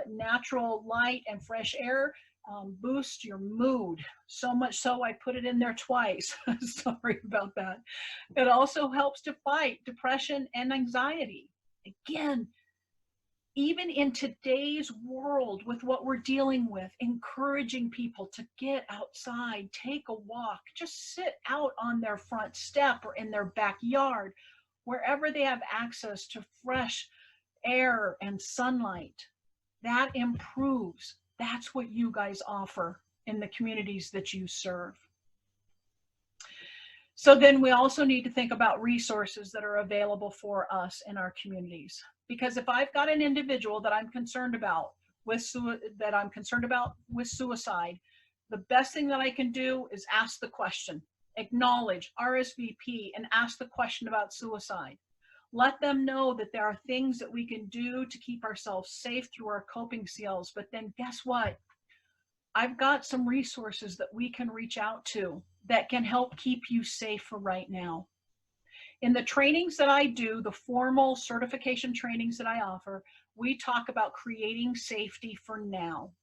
Natural light and fresh air boost your mood. So much so I put it in there twice. Sorry about that. It also helps to fight depression and anxiety. Again, even in today's world with what we're dealing with, encouraging people to get outside, take a walk, just sit out on their front step or in their backyard, wherever they have access to fresh air and sunlight. That improves. That's what you guys offer in the communities that you serve. So then we also need to think about resources that are available for us in our communities. Because if I've got an individual that I'm concerned about with suicide, the best thing that I can do is ask the question, acknowledge, RSVP, and ask the question about suicide. Let them know that there are things that we can do to keep ourselves safe through our coping skills. But then guess what? I've got some resources that we can reach out to that can help keep you safe for right now. In the trainings that I do, the formal certification trainings that I offer, we talk about creating safety for now.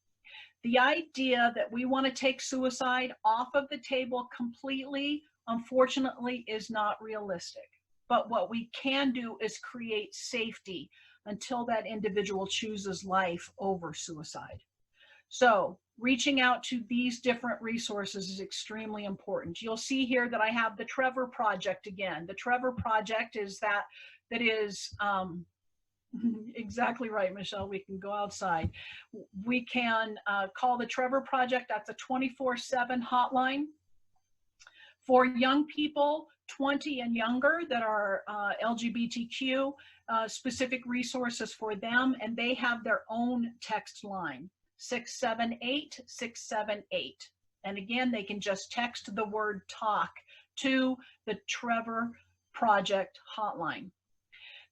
The idea that we want to take suicide off of the table completely, unfortunately, is not realistic. But what we can do is create safety until that individual chooses life over suicide. So reaching out to these different resources is extremely important. You'll see here that I have the Trevor Project again. The Trevor Project is that is exactly right, Michelle. We can go outside. We can call the Trevor Project. That's a 24/7 hotline for young people 20 and younger that are LGBTQ, specific resources for them, and they have their own text line, 678-678. And again, they can just text the word talk to the Trevor Project hotline.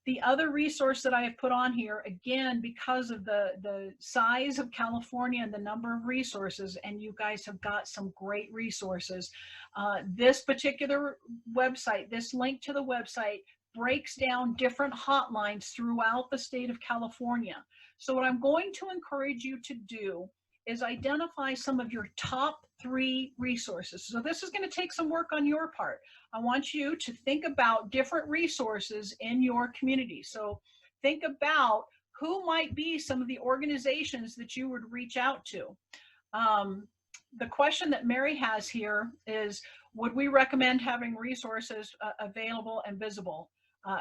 The other resource that I have put on here, again, because of the size of California and the number of resources, and you guys have got some great resources. This particular website, this link to the website, breaks down different hotlines throughout the state of California. So what I'm going to encourage you to do is identify some of your top 3 resources. So this is going to take some work on your part. I want you to think about different resources in your community. So think about who might be some of the organizations that you would reach out to. The question that Mary has here is, would we recommend having resources available and visible?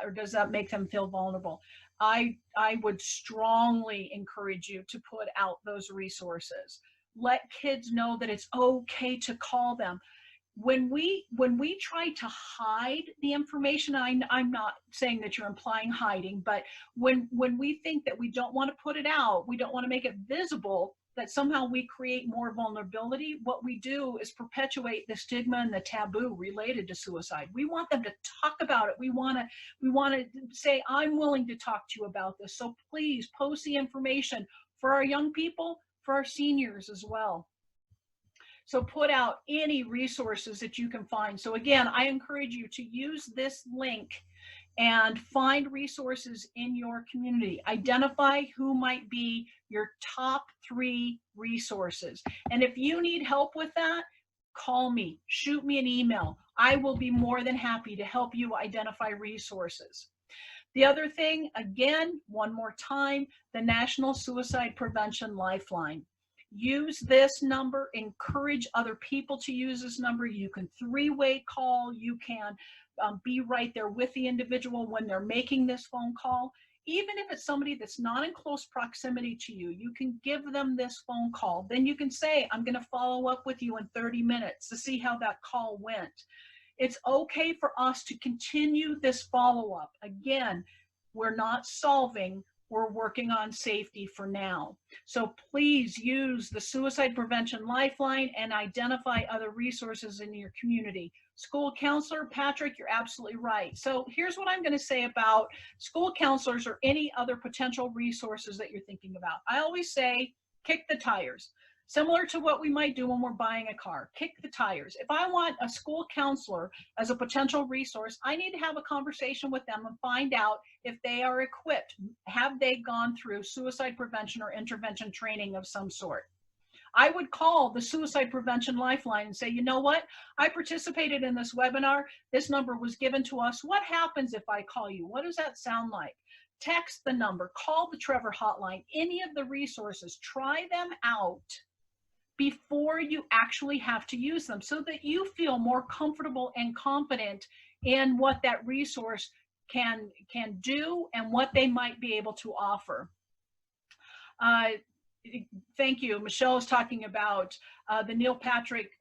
Or does that make them feel vulnerable? I would strongly encourage you to put out those resources. Let kids know that it's okay to call them. When we try to hide the information, I'm not saying that you're implying hiding, but when we think that we don't want to put it out, we don't want to make it visible, that somehow we create more vulnerability, what we do is perpetuate the stigma and the taboo related to suicide. We want them to talk about it. We want to say, I'm willing to talk to you about this. So please post the information for our young people, for our seniors as well. So put out any resources that you can find. So again, I encourage you to use this link and find resources in your community. Identify who might be your top 3 resources. And if you need help with that, call me, shoot me an email. I will be more than happy to help you identify resources. The other thing, again, one more time, the National Suicide Prevention Lifeline. Use this number, encourage other people to use this number. You can 3-way call, you can be right there with the individual when they're making this phone call. Even if it's somebody that's not in close proximity to you, you can give them this phone call. Then you can say, I'm going to follow up with you in 30 minutes to see how that call went. It's okay for us to continue this follow-up. Again, we're not solving, we're working on safety for now. So please use the Suicide Prevention Lifeline and identify other resources in your community. School counselor, Patrick, you're absolutely right. So here's what I'm going to say about school counselors or any other potential resources that you're thinking about. I always say, kick the tires. Similar to what we might do when we're buying a car, kick the tires. If I want a school counselor as a potential resource, I need to have a conversation with them and find out if they are equipped. Have they gone through suicide prevention or intervention training of some sort? I would call the Suicide Prevention Lifeline and say, you know what? I participated in this webinar. This number was given to us. What happens if I call you? What does that sound like? Text the number, call the Trevor hotline, any of the resources, try them out before you actually have to use them so that you feel more comfortable and confident in what that resource can do and what they might be able to offer. Thank you. Michelle is talking about the Neil Patrick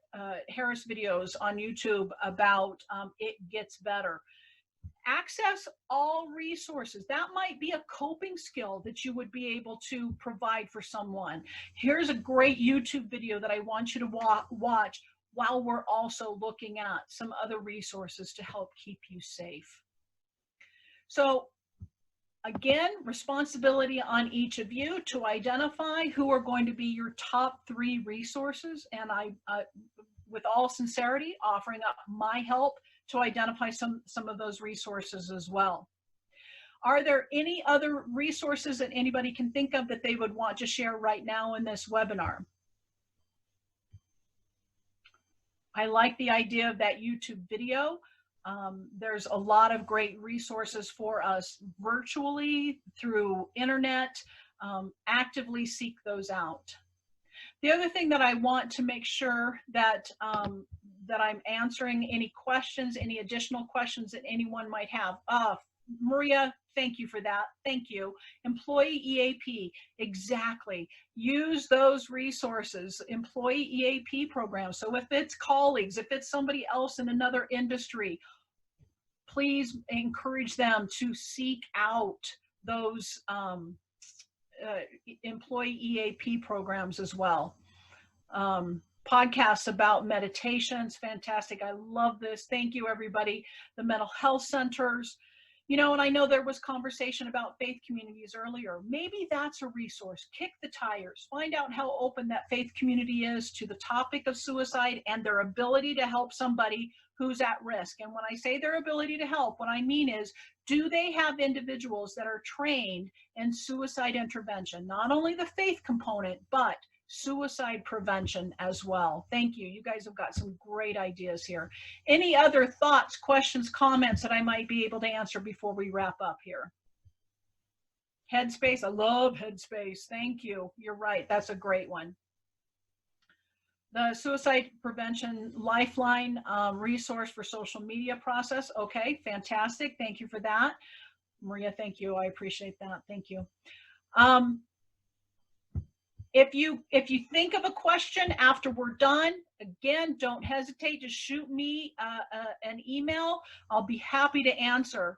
Harris videos on YouTube about It Gets Better. Access all resources. That might be a coping skill that you would be able to provide for someone. Here's a great YouTube video that I want you to watch while we're also looking at some other resources to help keep you safe. So again, responsibility on each of you to identify who are going to be your top 3 resources. And I, with all sincerity, offering up my help to identify some of those resources as well. Are there any other resources that anybody can think of that they would want to share right now in this webinar? I like the idea of that YouTube video. There's a lot of great resources for us virtually through internet. Actively seek those out. The other thing that I want to make sure that that I'm answering any questions, any additional questions that anyone might have. Maria, thank you for that. Thank you. Employee EAP, exactly. Use those resources, employee EAP programs. So if it's colleagues, if it's somebody else in another industry, please encourage them to seek out those employee EAP programs as well. Podcasts about meditations, fantastic. I love this. Thank you, everybody. The mental health centers. You know, and I know there was conversation about faith communities earlier. Maybe that's a resource. Kick the tires. Find out how open that faith community is to the topic of suicide and their ability to help somebody who's at risk. And when I say their ability to help, what I mean is, do they have individuals that are trained in suicide intervention? Not only the faith component, but suicide prevention as well. Thank you. You guys have got some great ideas here. Any other thoughts, questions, comments that I might be able to answer before we wrap up here? Headspace. I love Headspace. Thank you. You're right. That's a great one. The Suicide Prevention Lifeline resource for social media process. Okay, fantastic. Thank you for that. Maria, thank you. I appreciate that. Thank you. If you think of a question after we're done, again, don't hesitate to shoot me an email. I'll be happy to answer.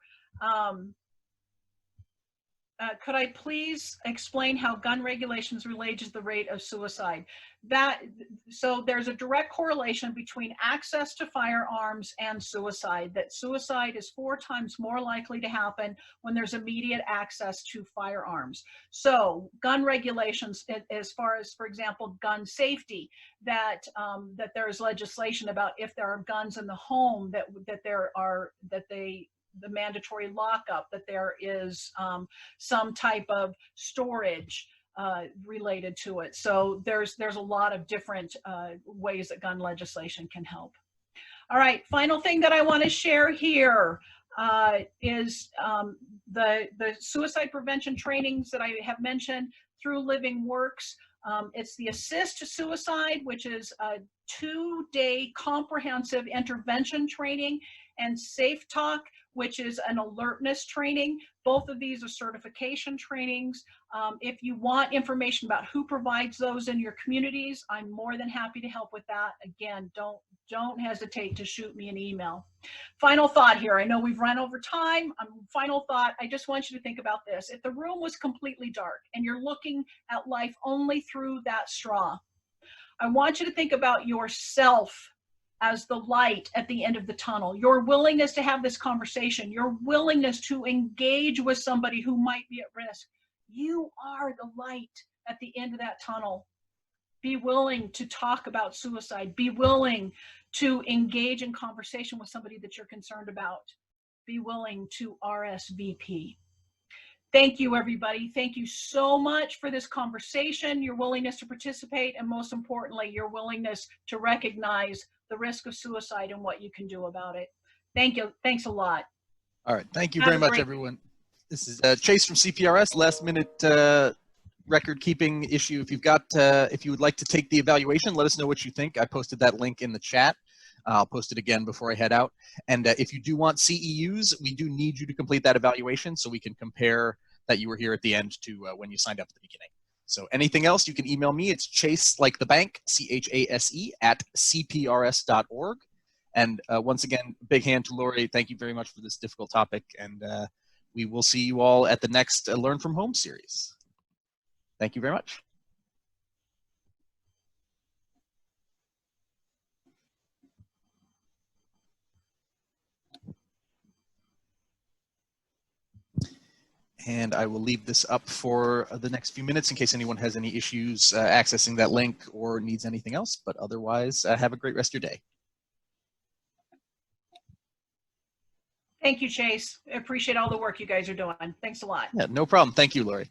Could I please explain how gun regulations relate to the rate of suicide? So there's a direct correlation between access to firearms and suicide, that suicide is 4 times more likely to happen when there's immediate access to firearms. So gun regulations, as far as, for example, gun safety, that there's legislation about if there are guns in the home, the mandatory lockup, that there is some type of storage related to it. So there's a lot of different ways that gun legislation can help. All right, final thing that I want to share here is the suicide prevention trainings that I have mentioned through Living Works. It's the Assist to Suicide, which is a 2-day comprehensive intervention training, and Safe Talk, which is an alertness training. Both of these are certification trainings. If you want information about who provides those in your communities, I'm more than happy to help with that. Again, don't hesitate to shoot me an email. Final thought here. I know we've run over time. Final thought, I just want you to think about this. If the room was completely dark and you're looking at life only through that straw, I want you to think about yourself as the light at the end of the tunnel. Your willingness to have this conversation, your willingness to engage with somebody who might be at risk. You are the light at the end of that tunnel. Be willing to talk about suicide. Be willing to engage in conversation with somebody that you're concerned about. Be willing to RSVP. Thank you, everybody. Thank you so much for this conversation, your willingness to participate, and most importantly, your willingness to recognize the risk of suicide and what you can do about it. Thank you. Thanks a lot. All right. Thank you very much, everyone. This is Chase from CPRS, last minute record keeping issue. If you would like to take the evaluation, let us know what you think. I posted that link in the chat. I'll post it again before I head out. And if you do want CEUs, we do need you to complete that evaluation so we can compare that you were here at the end to when you signed up at the beginning. So anything else, you can email me. It's Chase, like the bank, CHASE, @cprs.org. And once again, big hand to Lori. Thank you very much for this difficult topic. And we will see you all at the next Learn from Home series. Thank you very much. And I will leave this up for the next few minutes in case anyone has any issues accessing that link or needs anything else. But otherwise, have a great rest of your day. Thank you, Chase. I appreciate all the work you guys are doing. Thanks a lot. Yeah, no problem. Thank you, Lori.